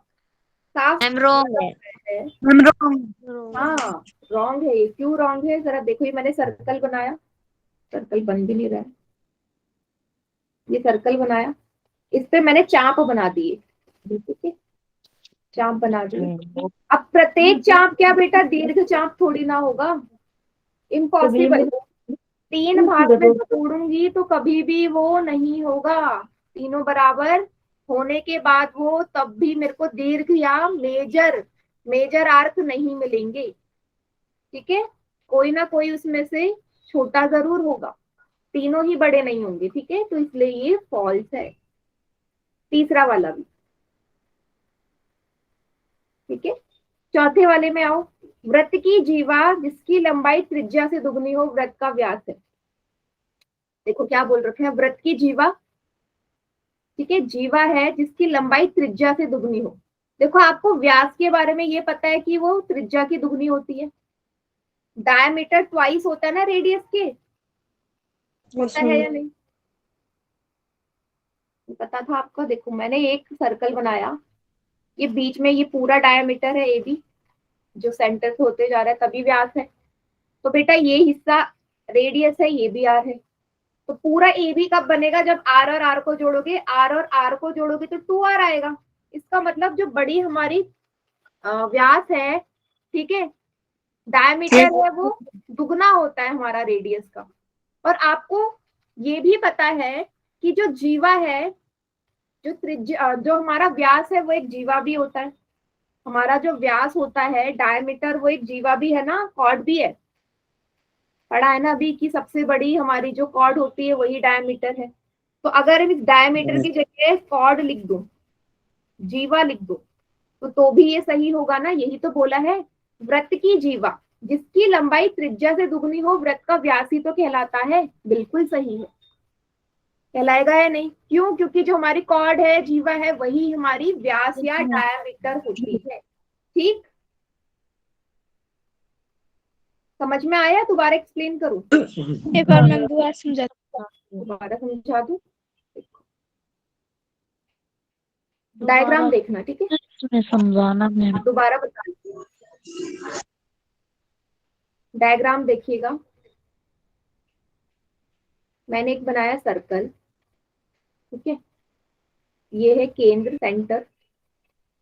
साफ मैम रॉन्ग है। है। Ma'am wrong. हाँ रॉन्ग है। ये क्यों रॉन्ग है जरा देखो, ये मैंने सर्कल बनाया, सर्कल बन भी नहीं रहा है, ये सर्कल बनाया, इस पे मैंने चाप बना दिए, ठीक है, चाप बना दिए। अब प्रत्येक चाप क्या बेटा दीर्घ चाप थोड़ी ना होगा, इम्पॉसिबल। 3 भाग में तोड़ूंगी तो कभी भी वो नहीं होगा, तीनों बराबर होने के बाद वो तब भी मेरे को दीर्घ या मेजर आर्क नहीं मिलेंगे, ठीक है, कोई ना कोई उसमें से छोटा जरूर होगा, तीनों ही बड़े नहीं होंगे, ठीक है, तो इसलिए ये फॉल्स है। तीसरा वाला भी, ठीक है। चौथे वाले में आओ, वृत्त की जीवा जिसकी लंबाई त्रिज्या से दुगनी हो वृत्त का व्यास है। देखो क्या बोल रखे हैं, वृत्त की जीवा, ठीक है, जीवा है जिसकी लंबाई त्रिज्या से दुगनी हो। देखो आपको व्यास के बारे में ये पता है कि वो त्रिज्या की दुगनी होती है, डायमीटर ट्वाइस होता है ना रेडियस के, होता है या नहीं, पता था आपको। देखो मैंने एक सर्कल बनाया, ये बीच में ये पूरा डायमीटर है ए बी, जो सेंटर से होते जा रहा है तभी व्यास है, तो बेटा ये हिस्सा रेडियस है, ये भी आर है, तो पूरा ए बी कब बनेगा, जब आर और आर को जोड़ोगे, आर और आर को जोड़ोगे तो 2r आएगा। इसका मतलब जो बड़ी हमारी व्यास है, ठीक है, डायमीटर है, वो दुगना होता है हमारा रेडियस का। और आपको ये भी पता है कि जो जीवा है, जो त्रिज्या, जो हमारा व्यास है वो एक जीवा भी होता है, हमारा जो व्यास होता है डायमीटर वो एक जीवा भी है ना, कॉर्ड भी है, पढ़ा है ना अभी कि सबसे बड़ी हमारी जो कॉर्ड होती है वही डायमीटर है। तो अगर इस डायमीटर की जगह कॉर्ड लिख दूं, जीवा लिख दूं, तो भी ये सही होगा ना, यही तो बोला है, वृत्त की जीवा जिसकी लंबाई त्रिज्या से दुगनी हो वृत्त का व्यास ही तो कहलाता है, बिल्कुल सही है, कहलाएगा या नहीं, क्यों, क्योंकि जो हमारी कॉर्ड है, जीवा है, वही हमारी व्यास या डायमीटर होती है, ठीक, समझ में आया, दोबारा एक्सप्लेन करूं, एक बार मैम दोबारा समझा। दोबारा समझा दूं, डायग्राम देखना, ठीक है, समझाना मैम। दोबारा बता, डायग्राम देखिएगा, मैंने एक बनाया सर्कल, ठीक है, ये है केंद्र सेंटर,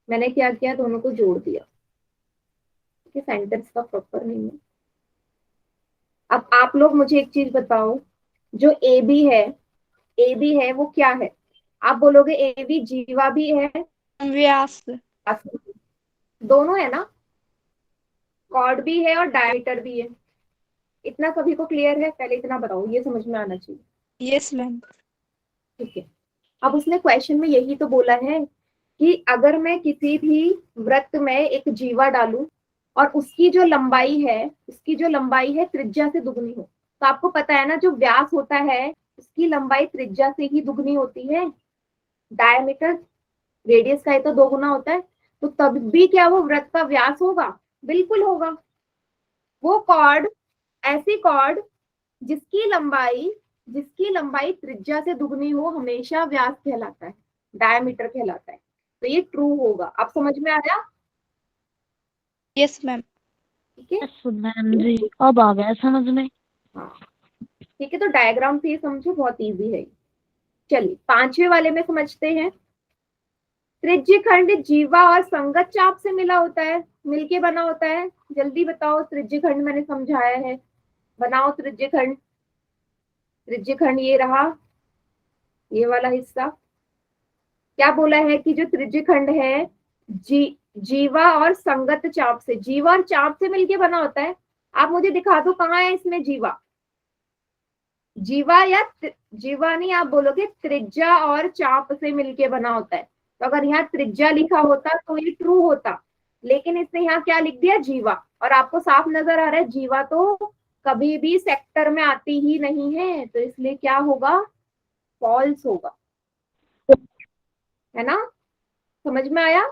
मैंने क्या किया, दोनों को जोड़ दिया, ठीक है, सेंटर इसका प्रॉपर नहीं है। अब आप लोग मुझे एक चीज बताओ, जो ए बी है वो क्या है, आप बोलोगे ए बी जीवा भी है, व्यास। दोनों है ना, कॉर्ड भी है और डायमीटर भी है, इतना सभी को क्लियर है, पहले इतना बताओ, ये समझ में आना चाहिए, यस मैम। ठीक है। अब उसने क्वेश्चन में यही तो बोला है कि अगर मैं किसी भी वृत्त में एक जीवा डालूं और उसकी जो लंबाई है त्रिज्या से दुगनी हो, तो आपको पता है ना जो व्यास होता है उसकी लंबाई त्रिज्या से ही दुगनी होती है, डायमीटर रेडियस का ही तो दोगुना होता है, तो तब भी क्या वो वृत्त का व्यास होगा, बिल्कुल होगा। वो कॉर्ड, ऐसी कॉर्ड जिसकी लंबाई त्रिज्या से दुगनी हो हमेशा व्यास कहलाता है, डायमीटर कहलाता है, तो ये ट्रू होगा। आप समझ में आया, यस मैम। ठीक है, मैम जी अब आ गया समझ में। हाँ ठीक है, तो डायग्राम से ये समझो, बहुत इजी है। चलिए 5वें वाले में समझते हैं, त्रिज्य खंड जीवा और संगत चाप से मिला होता है, मिलके बना होता है, जल्दी बताओ, त्रिज्य खंड मैंने समझाया है, बनाओ त्रिज्य खंड, त्रिज्य खंड ये रहा, ये वाला हिस्सा, क्या बोला है कि जो त्रिज्य खंड है जीवा और संगत चाप से, जीवा और चाप से मिलके बना होता है। आप मुझे दिखा दो कहाँ है इसमें जीवा, जीवा या जीवा नहीं, आप बोलोगे त्रिज्या और चाप से मिलके बना होता है, तो अगर यहाँ त्रिज्या लिखा होता तो ये ट्रू होता, लेकिन इसने यहाँ क्या लिख दिया, जीवा, और आपको साफ नजर आ रहा है जीवा तो कभी भी सेक्टर में आती ही नहीं है, तो इसलिए क्या होगा, फॉल्स होगा, है ना, समझ में आया।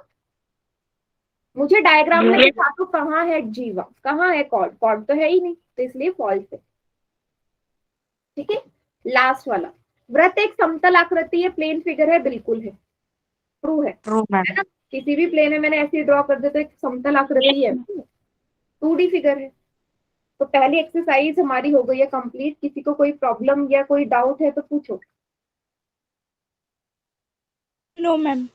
मुझे डायग्राम में दिखा दो कहाँ है जीवा, कहाँ है कॉर्ड, कॉर्ड तो है ही नहीं, तो इसलिए फॉल्स है, ठीक है। लास्ट वाला, वृत्त एक समतल आकृति है, प्लेन फिगर है, बिल्कुल है, ट्रू है, ट्रू मैम। है ना। किसी भी प्लेन में मैंने ऐसे ड्रॉ कर दिया तो एक समतल आकृति है, 2D फिगर है। तो पहली एक्सरसाइज हमारी हो गई है कंप्लीट। किसी को कोई प्रॉब्लम या कोई डाउट है तो पूछो। No ma'am.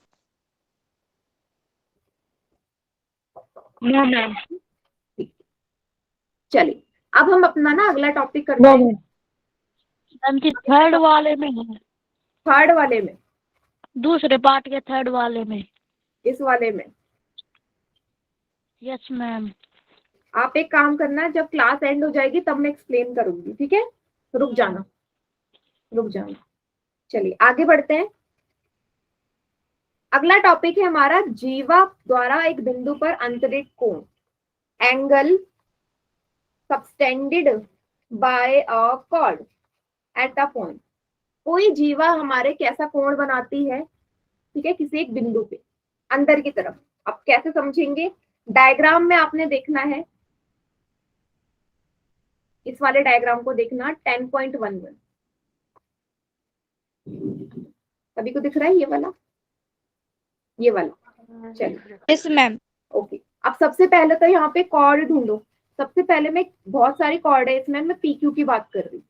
No ma'am. चलिए अब हम अपना ना अगला टॉपिक करते हैं। मैम जी थर्ड वाले में है, थर्ड वाले में, दूसरे पार्ट के थर्ड वाले में। इस वाले में यस मैम। आप एक काम करना, जब क्लास एंड हो जाएगी तब मैं एक्सप्लेन करूंगी, ठीक है। रुक जाना, रुक जाना। चलिए आगे बढ़ते हैं। अगला टॉपिक है हमारा जीवा द्वारा एक बिंदु पर अंतरित कोण, angle subtended bye a cord at a point. कोई जीवा हमारे कैसा कोण बनाती है, ठीक है, किसी एक बिंदु पे अंदर की तरफ। अब कैसे समझेंगे, डायग्राम में आपने देखना है, इस वाले डायग्राम को देखना 10.11। सभी को दिख रहा है ये वाला, ये वाला। चलिए यस मैम। ओके। अब सबसे पहले तो यहाँ पे कॉर्ड ढूंढो। सबसे पहले मैं, बहुत सारी कॉर्ड है इसमें, मैं PQ की बात कर रही हूँ।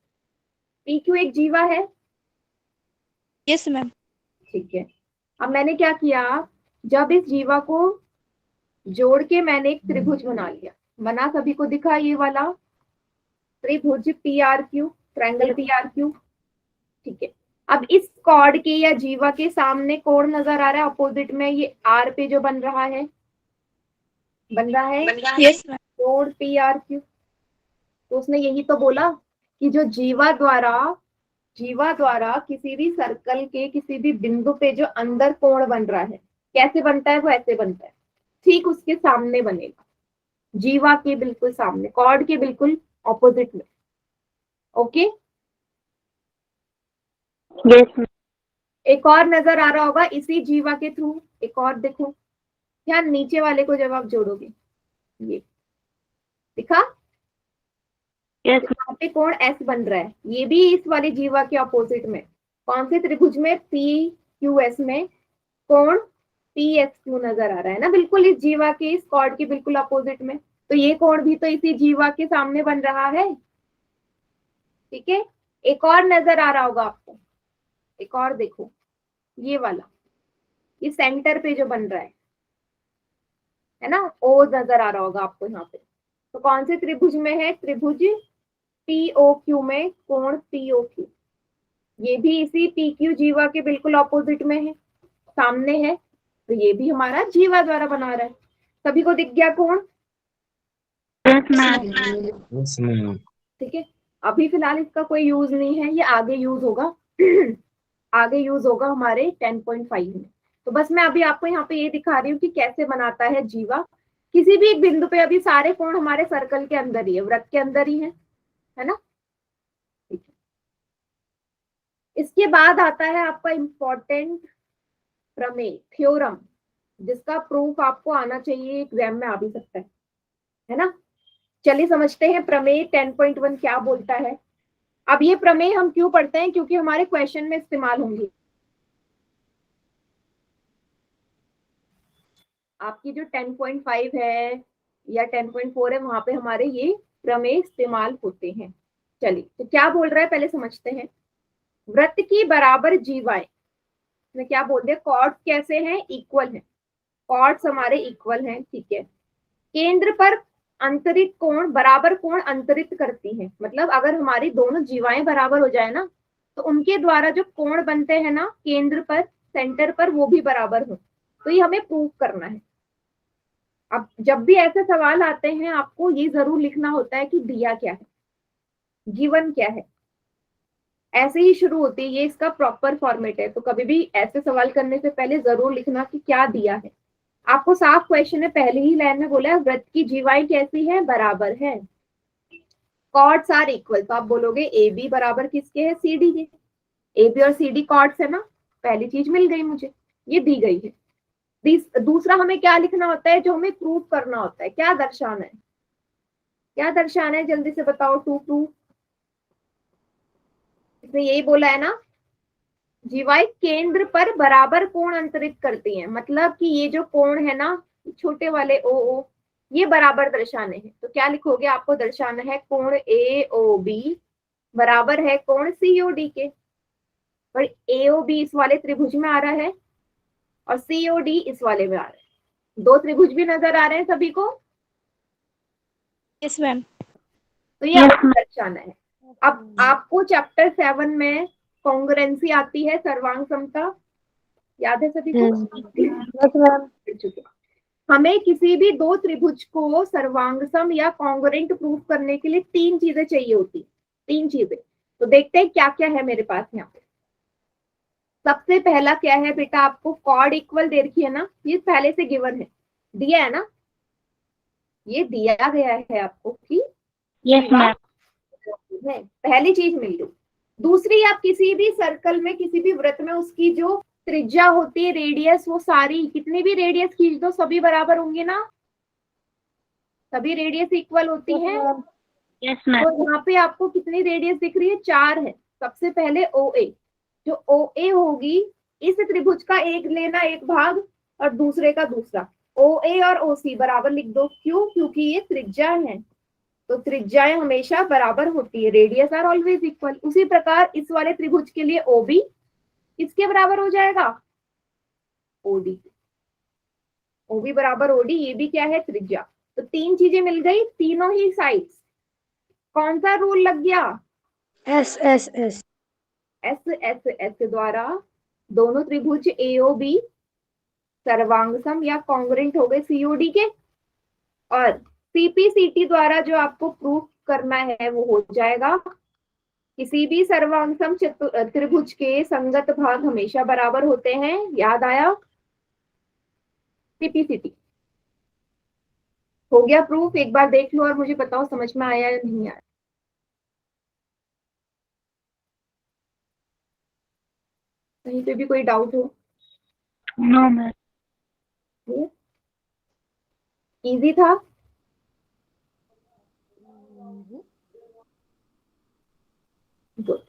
PQ एक जीवा है, यस मैम। ठीक है। अब मैंने क्या किया, जब इस जीवा को जोड़ के मैंने एक त्रिभुज बना लिया, बना, सभी को दिखा ये वाला त्रिभुज PRQ, ट्रायंगल PRQ, ठीक है। अब इस कॉर्ड के या जीवा के सामने कोण नजर आ रहा है अपोजिट में, ये R पे जो बन रहा है, बन रहा है यस मैम। कोण PRQ। तो उसने यही तो बोला कि जो जीवा द्वारा किसी भी सर्कल के किसी भी बिंदु पे जो अंदर कोण बन रहा है, कैसे बनता है, वो ऐसे बनता है, ठीक उसके सामने बनेगा, जीवा के बिल्कुल सामने, कॉर्ड के बिल्कुल ऑपोजिट में। ओके। यस। एक और नजर आ रहा होगा इसी जीवा के थ्रू, एक और देखो, यहाँ नीचे वाले को जब आप जोड़ोगे, ये दिखा, यस। यहाँ पे कोण S बन रहा है, ये भी इस वाले जीवा के ऑपोजिट में, कौन से त्रिभुज में, PQS में कोण PSQ नजर आ रहा है ना, बिल्कुल इस जीवा के, इस कॉर्ड के बिल्कुल अपोजिट में। तो ये कोण भी तो इसी जीवा के सामने बन रहा है, ठीक है। एक और नजर आ रहा होगा आपको, एक और देखो, ये वाला, ये सेंटर पे जो बन रहा है ना, O नजर आ रहा होगा आपको यहाँ पे। तो कौन से त्रिभुज में है, त्रिभुज POQ में कोण POQ, ये भी इसी PQ जीवा के बिल्कुल ऑपोजिट में है, सामने है। तो ये भी हमारा जीवा द्वारा बना रहा है। सभी को दिख गया कोण, यस मैम। Yes ma'am. ठीक है। अभी फिलहाल इसका कोई यूज नहीं है, ये आगे यूज होगा आगे यूज होगा हमारे 10.5 में। तो बस मैं अभी आपको यहाँ पे ये दिखा रही हूँ कि कैसे बनाता है जीवा किसी भी एक बिंदु पे। अभी सारे कोण हमारे सर्कल के अंदर ही है, वृत्त के अंदर ही है ना, ठीक है। इसके बाद आता है आपका इंपॉर्टेंट प्रमेय, थ्योरम, जिसका प्रूफ आपको आना चाहिए, एग्जाम में आ भी सकता है ना। चलिए समझते हैं प्रमेय 10.1 क्या बोलता है। अब ये प्रमेय हम क्यों पढ़ते हैं, क्योंकि हमारे क्वेश्चन में इस्तेमाल होंगे। आपकी जो 10.5 है या 10.4 है, वहां पे हमारे ये प्रमेय इस्तेमाल होते हैं। चलिए तो क्या बोल रहा है पहले समझते हैं। वृत्त की बराबर जीवाएं, मैं क्या बोल दिया, कॉर्ड्स कैसे हैं, इक्वल हैं, कॉर्ड्स हमारे इक्वल हैं, ठीक है। केंद्र पर अंतरित कोण, बराबर कोण अंतरित करती है, मतलब अगर हमारी दोनों जीवाएं बराबर हो जाए ना, तो उनके द्वारा जो कोण बनते हैं ना केंद्र पर, सेंटर पर, वो भी बराबर हो। तो ये हमें प्रूव करना है। अब जब भी ऐसे सवाल आते हैं आपको ये जरूर लिखना होता है कि दिया क्या है, गिवन क्या है, ऐसे ही शुरू होती है, ये इसका प्रॉपर फॉर्मेट है। तो कभी भी ऐसे सवाल करने से पहले जरूर लिखना कि क्या दिया है। आपको साफ क्वेश्चन है, पहली ही लाइन में बोला है वृत्त की जीवाएं कैसी है, बराबर है, कॉर्ड्स आर इक्वल। तो आप बोलोगे ए बी बराबर किसके है, CD के, ए बी और CD कॉर्ड्स है ना, पहली चीज मिल गई मुझे, ये दी गई है। दूसरा हमें क्या लिखना होता है, जो हमें प्रूव करना होता है, क्या दर्शाना है, क्या दर्शाना है, जल्दी से बताओ, टू प्रूव इसने यही बोला है ना, जीवाएं केंद्र पर बराबर कोण अंतरित करती हैं, मतलब कि ये जो कोण है ना, छोटे वाले ओ ये बराबर दर्शाने हैं। तो क्या लिखोगे, आपको दर्शाना है कोण AOB बराबर है कोण COD के। पर AOB इस वाले त्रिभुज में आ रहा है और COD इस वाले में आ रहा है। दो त्रिभुज भी नजर आ रहे हैं सभी को। Yes ma'am. तो ये आपको दर्शाना है। अब आपको चैप्टर 7 में कॉन्ग्रुएंसी आती है, सर्वांग समता, याद है सभी को? Yes ma'am. हमें किसी भी दो त्रिभुज को सर्वांगसम या कॉन्ग्रुएंट प्रूफ करने के लिए तीन चीजें चाहिए होती, तीन चीजें। तो देखते हैं क्या क्या है मेरे पास यहाँ पे। सबसे पहला क्या है बेटा, आपको कॉर्ड इक्वल दे रखी है ना, ये पहले से गिवन है, दिया है ना, ये दिया गया है आपको कि यस मैम। है, पहली चीज मिल गई। दूसरी, आप किसी भी सर्कल में, किसी भी वृत्त में उसकी जो त्रिज्या होती है, रेडियस, वो सारी कितनी भी रेडियस खींच दो सभी बराबर होंगे ना, सभी रेडियस इक्वल होती है। यस तो मैम। यहाँ पे आपको कितनी रेडियस दिख रही है, 4 है। सबसे पहले OA, जो OA होगी, इस त्रिभुज का एक लेना एक भाग और दूसरे का दूसरा। OA और OC बराबर लिख दो, क्यों? क्योंकि ये त्रिज्या है, तो त्रिज्याएं हमेशा बराबर होती है, रेडियस आर ऑलवेज इक्वल। उसी प्रकार इस वाले त्रिभुज के लिए OB किसके बराबर हो जाएगा, OD। OB बराबर OD, ये भी क्या है, त्रिज्या। तो तीन चीजें मिल गई, तीनों ही साइड्स। कौन सा रूल लग गया, एस एस एस। SSS द्वारा दोनों त्रिभुज AOB सर्वांगसम या कॉन्ग्रुएंट हो गए COD के, और CPCT द्वारा जो आपको प्रूफ करना है वो हो जाएगा, किसी भी सर्वांगसम त्रिभुज के संगत भाग हमेशा बराबर होते हैं। याद आया, CPCT हो गया प्रूफ। एक बार देख लो और मुझे बताओ समझ में आया या नहीं आया। कहीं पे भी कोई डाउट हो? No ma'am. इजी था? गुड।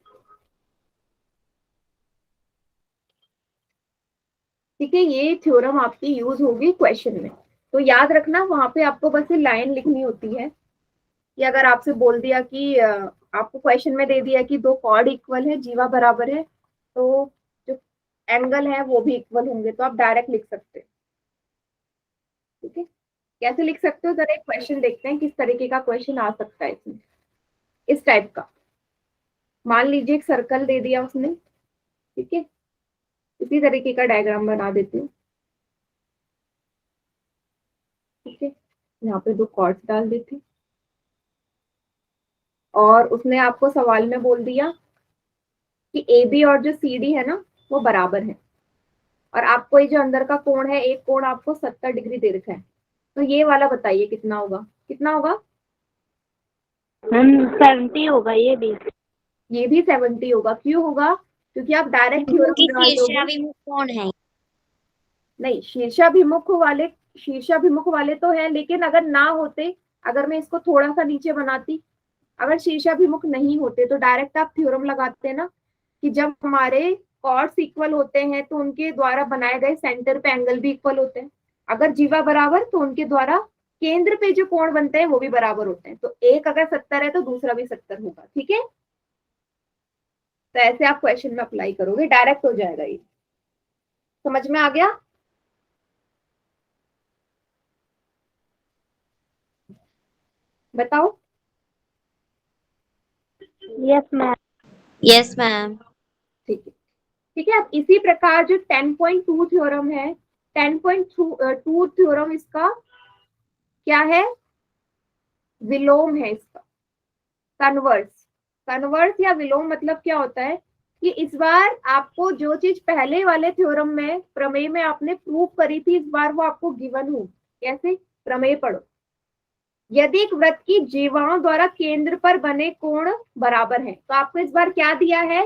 ठीक है, ये थ्योरम आपकी यूज होगी क्वेश्चन में, तो याद रखना वहां पे आपको बस लाइन लिखनी होती है कि अगर आपसे बोल दिया कि आपको क्वेश्चन में दे दिया कि दो कॉर्ड इक्वल है, जीवा बराबर है, तो जो एंगल है वो भी इक्वल होंगे, तो आप डायरेक्ट लिख सकते हैं। ठीक है, कैसे लिख सकते हो, जरा एक क्वेश्चन देखते हैं किस तरीके का क्वेश्चन आ सकता है इसमें। इस टाइप का, मान लीजिए एक सर्कल दे दिया उसने, ठीक है, इसी तरीके का डायग्राम बना देती हूँ। ठीक है, यहाँ पे दो कॉर्ड्स डाल देती, और उसने आपको सवाल में बोल दिया कि AB और जो CD है ना वो बराबर है, और आपको ये जो अंदर का कोण है, एक कोण आपको 70 डिग्री दे रखा है, तो ये वाला बताइए कितना होगा, कितना होगा? मैम 70 होगा ये भी। ये भी 70 होगा। क्यों होगा? क्योंकि आप डायरेक्ट थ्योरम कौन है? नहीं, शीर्षाभिमुख वाले तो है, लेकिन अगर ना होते, अगर मैं इसको थोड़ा सा नीचे बनाती, अगर शीर्षाभिमुख नहीं होते तो डायरेक्ट आप थ्योरम लगाते ना कि जब हमारे कॉर्ड्स इक्वल होते हैं तो उनके द्वारा बनाए गए सेंटर पे एंगल भी इक्वल होते हैं। अगर जीवा बराबर तो उनके द्वारा केंद्र पे जो कोण बनते हैं वो भी बराबर होते हैं। तो एक अगर 70 है तो दूसरा भी 70 होगा। ठीक है, तो ऐसे आप क्वेश्चन में अप्लाई करोगे, डायरेक्ट हो जाएगा ये। समझ में आ गया? बताओ। Yes ma'am. Yes ma'am. ठीक है, ठीक है। अब इसी प्रकार जो 10.2 थ्योरम है, 10.2 थ्योरम इसका क्या है, विलोम है इसका, कन्वर्स। कन्वर्स या विलोम मतलब क्या होता है कि इस बार आपको जो चीज पहले वाले थ्योरम में, प्रमेय में आपने प्रूफ करी थी, इस बार वो आपको गिवन हो। कैसे? प्रमेय पढ़ो। यदि एक वृत्त की जीवाओं द्वारा केंद्र पर बने कोण बराबर है, तो आपको इस बार क्या दिया है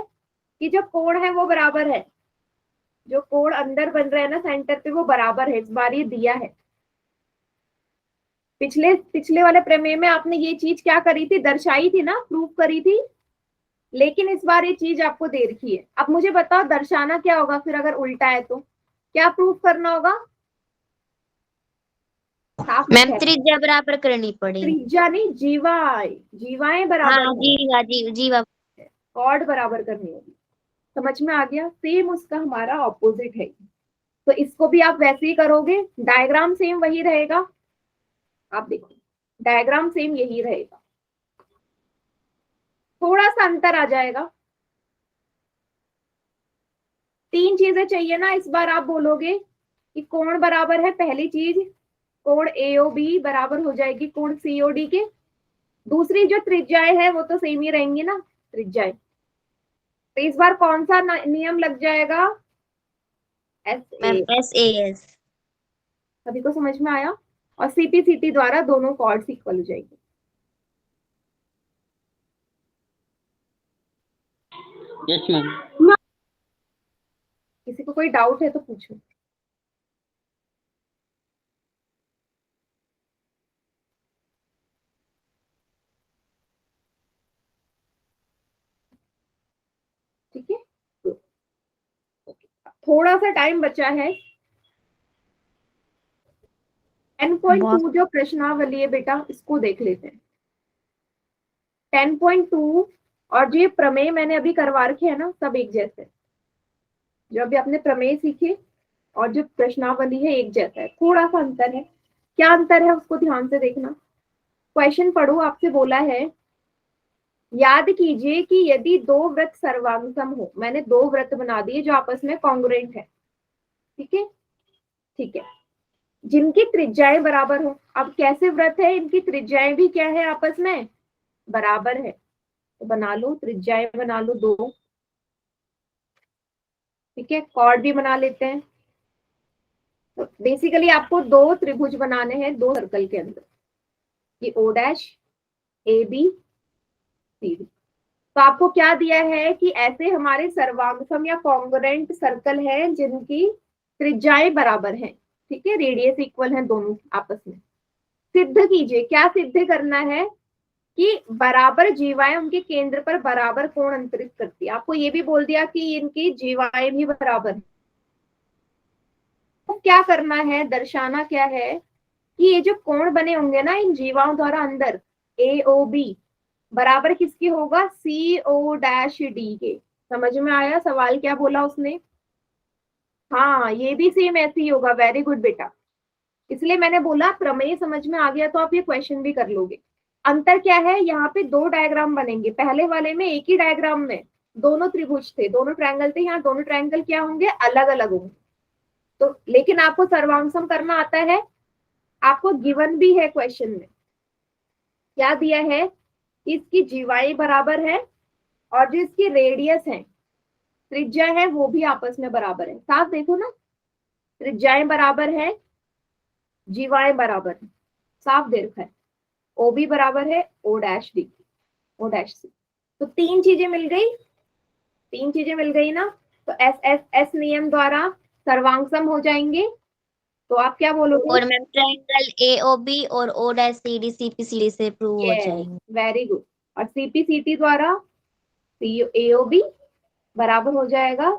कि जो कोण है वो बराबर है, जो कोण अंदर बन रहा है ना सेंटर पे वो बराबर है, इस बार ये दिया है। पिछले वाले प्रमेय में आपने ये चीज क्या करी थी, दर्शाई थी ना, प्रूफ करी थी लेकिन इस बार ये चीज आपको दे रखी है। अब मुझे बताओ दर्शाना क्या होगा फिर अगर उल्टा है तो क्या प्रूफ करना होगा? साफ मैम लिखा है, त्रिज्या बराबर करनी पड़ेगी। त्रिज्या नहीं, जीवाएं, जीवाएं बराबर हाँ जीवा कॉर्ड बराबर करनी होगी। समझ में आ गया? सेम उसका हमारा ऑपोजिट है। तो इसको भी आप वैसे ही करोगे, डायग्राम सेम वही रहेगा। आप देखो डायग्राम सेम यही रहेगा, थोड़ा सा अंतर आ जाएगा। तीन चीजें चाहिए ना, इस बार आप बोलोगे कि कोण बराबर है, पहली चीज कोण एओबी बराबर हो जाएगी कोण सीओडी के। दूसरी जो त्रिज्याएं है वो तो सेम ही रहेंगी ना त्रिज्याएं। तो इस बार कौन सा नियम लग जाएगा? Ma'am S SAS। सभी को समझ में आया? और सीपीसीटी द्वारा दोनों कॉर्ड्स इक्वल हो जाएंगे। Yes ma'am. किसी को कोई डाउट है तो पूछो। ठीक है, थोड़ा सा टाइम बचा है। 10.2 जो प्रश्नावली है बेटा इसको देख लेते हैं। 10.2 और जो ये प्रमेय मैंने अभी करवा रखे है ना सब एक जैसे, जो अभी आपने प्रमेय सीखे और जो प्रश्नावली है एक जैसा है, थोड़ा सा अंतर है। क्या अंतर है उसको ध्यान से देखना। क्वेश्चन पढ़ो, आपसे बोला है याद कीजिए कि यदि दो वृत्त सर्वांगसम हो, मैंने दो वृत्त बना दिए जो आपस में कॉन्ग्रुएंट है। ठीक है, ठीक है, जिनकी त्रिज्याएं बराबर हो। अब कैसे वृत्त है, इनकी त्रिज्याएं भी क्या है आपस में बराबर है, तो बना लो त्रिज्याएं, बना लो दो। ठीक है, कॉर्ड भी बना लेते हैं। तो बेसिकली आपको दो त्रिभुज बनाने हैं दो सर्कल के अंदर, ये O dash A B C D. तो आपको क्या दिया है कि ऐसे हमारे सर्वांगसम या कॉन्ग्रुएंट सर्कल हैं जिनकी त्रिज्याएं बराबर हैं। ठीक है, रेडियस इक्वल है दोनों आपस में। सिद्ध कीजिए, क्या सिद्ध करना है कि बराबर जीवाएं उनके केंद्र पर बराबर कोण अंतरित करती है। आपको ये भी बोल दिया कि इनकी जीवाएं भी बराबर है। तो क्या करना है, दर्शाना क्या है कि ये जो कोण बने होंगे ना इन जीवाओं द्वारा अंदर, ए ओ बी बराबर किसके होगा, सी ओ डैश डी के। समझ में आया सवाल क्या बोला उसने? हाँ, ये भी सेम ऐसे ही होगा। वेरी गुड बेटा, इसलिए मैंने बोला प्रमेय समझ में आ गया तो आप ये क्वेश्चन भी कर लोगे। अंतर क्या है, यहाँ पे दो डायग्राम बनेंगे। पहले वाले में एक ही डायग्राम में दोनों त्रिभुज थे, दोनों ट्रायंगल थे, यहाँ दोनों ट्रायंगल क्या होंगे, अलग अलग होंगे। तो लेकिन आपको सर्वांगसम करना आता है, आपको गिवन भी है क्वेश्चन में, क्या दिया है, इसकी जीवाएं बराबर है और जो इसकी रेडियस है त्रिज्या है वो भी आपस में बराबर है। साफ देखो ना, त्रिज्याएं बराबर है, जीवाएं बराबर है, साफ दे रखा है। ओ भी बराबर है O dash D, O dash C. तो तीन चीजें मिल गई, तीन चीजें मिल गई ना। तो एस एस एस नियम द्वारा सर्वांगसम हो जाएंगे। तो आप क्या बोलोगे? और मैम ट्रायंगल AOB और O'CD CPCD से प्रूव हो जाएंगे। Very good. और सीपीसीटी द्वारा एओबी बराबर हो जाएगा।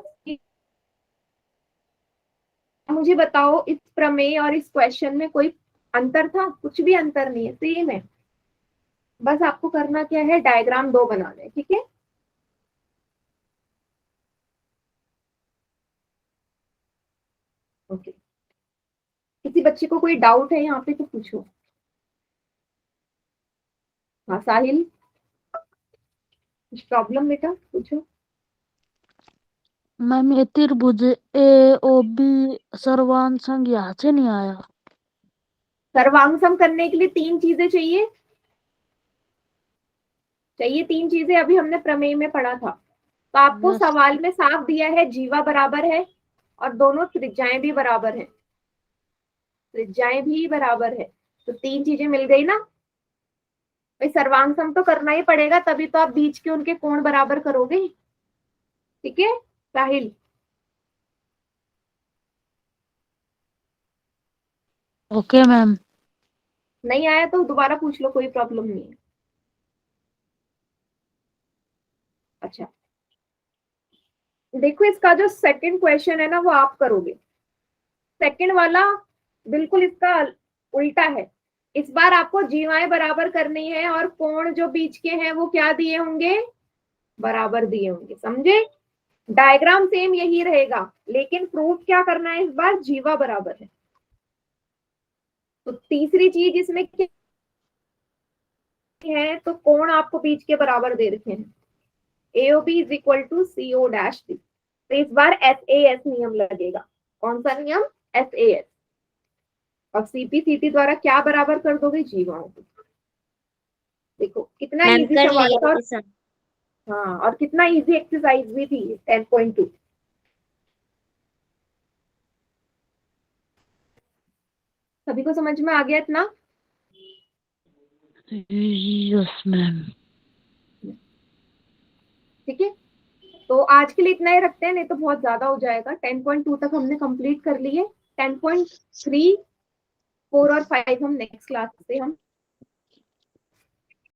मुझे बताओ इस प्रमेय और इस क्वेश्चन में कोई अंतर था? कुछ भी अंतर नहीं है, सेम है। बस आपको करना क्या है, डायग्राम दो बनाने हैं। ठीक है, ओके। किसी बच्चे को कोई डाउट है यहाँ पे तो पूछो। हाँ साहिल, कुछ प्रॉब्लम बेटा पूछो। मैम ये त्रिभुज AOB सर्वांग यहाँ से नहीं आया। सर्वांगसम करने के लिए तीन चीजें चाहिए, चाहिए तीन चीजें, अभी हमने प्रमेय में पढ़ा था। तो आपको यस सवाल में साफ दिया है जीवा बराबर है और दोनों त्रिज्याएं भी बराबर है, त्रिज्याएं भी बराबर है। तो तीन चीजें मिल गई ना। भाई सर्वांगसम तो करना ही पड़ेगा, तभी तो आप बीच के उनके कोण बराबर करोगे। ठीक है साहिल, ओके मैम। नहीं आया तो दोबारा पूछ लो, कोई प्रॉब्लम नहीं है। अच्छा देखो, इसका जो सेकंड क्वेश्चन है ना वो आप करोगे, सेकंड वाला बिल्कुल इसका उल्टा है। इस बार आपको जीवाएं बराबर करनी है और कोण जो बीच के हैं वो क्या दिए होंगे, बराबर दिए होंगे, समझे। डायग्राम सेम यही रहेगा, लेकिन प्रूफ क्या करना है इस बार, जीवा बराबर है। तो तीसरी चीज इसमें क्या है, तो कोण आपको बीच के बराबर दे रखे हैं, AOB is equal to CO dash B। तो इस बार SAS नियम लगेगा। कौन सा नियम, SAS। और CP/CT द्वारा क्या बराबर कर दोगे, जीवाओं को। देखो कितना मैम इजी कर सवाल लिया था, और किसान। हाँ और कितना इजी एक्सरसाइज भी थी 10.2। सभी को समझ में आ गया इतना। Yes ma'am. ठीक है, तो आज के लिए इतना ही रखते हैं, नहीं तो बहुत ज्यादा हो जाएगा। 10.2 तक हमने कंप्लीट कर लिए। 10.3, 4 और 5 हम नेक्स्ट क्लास से हम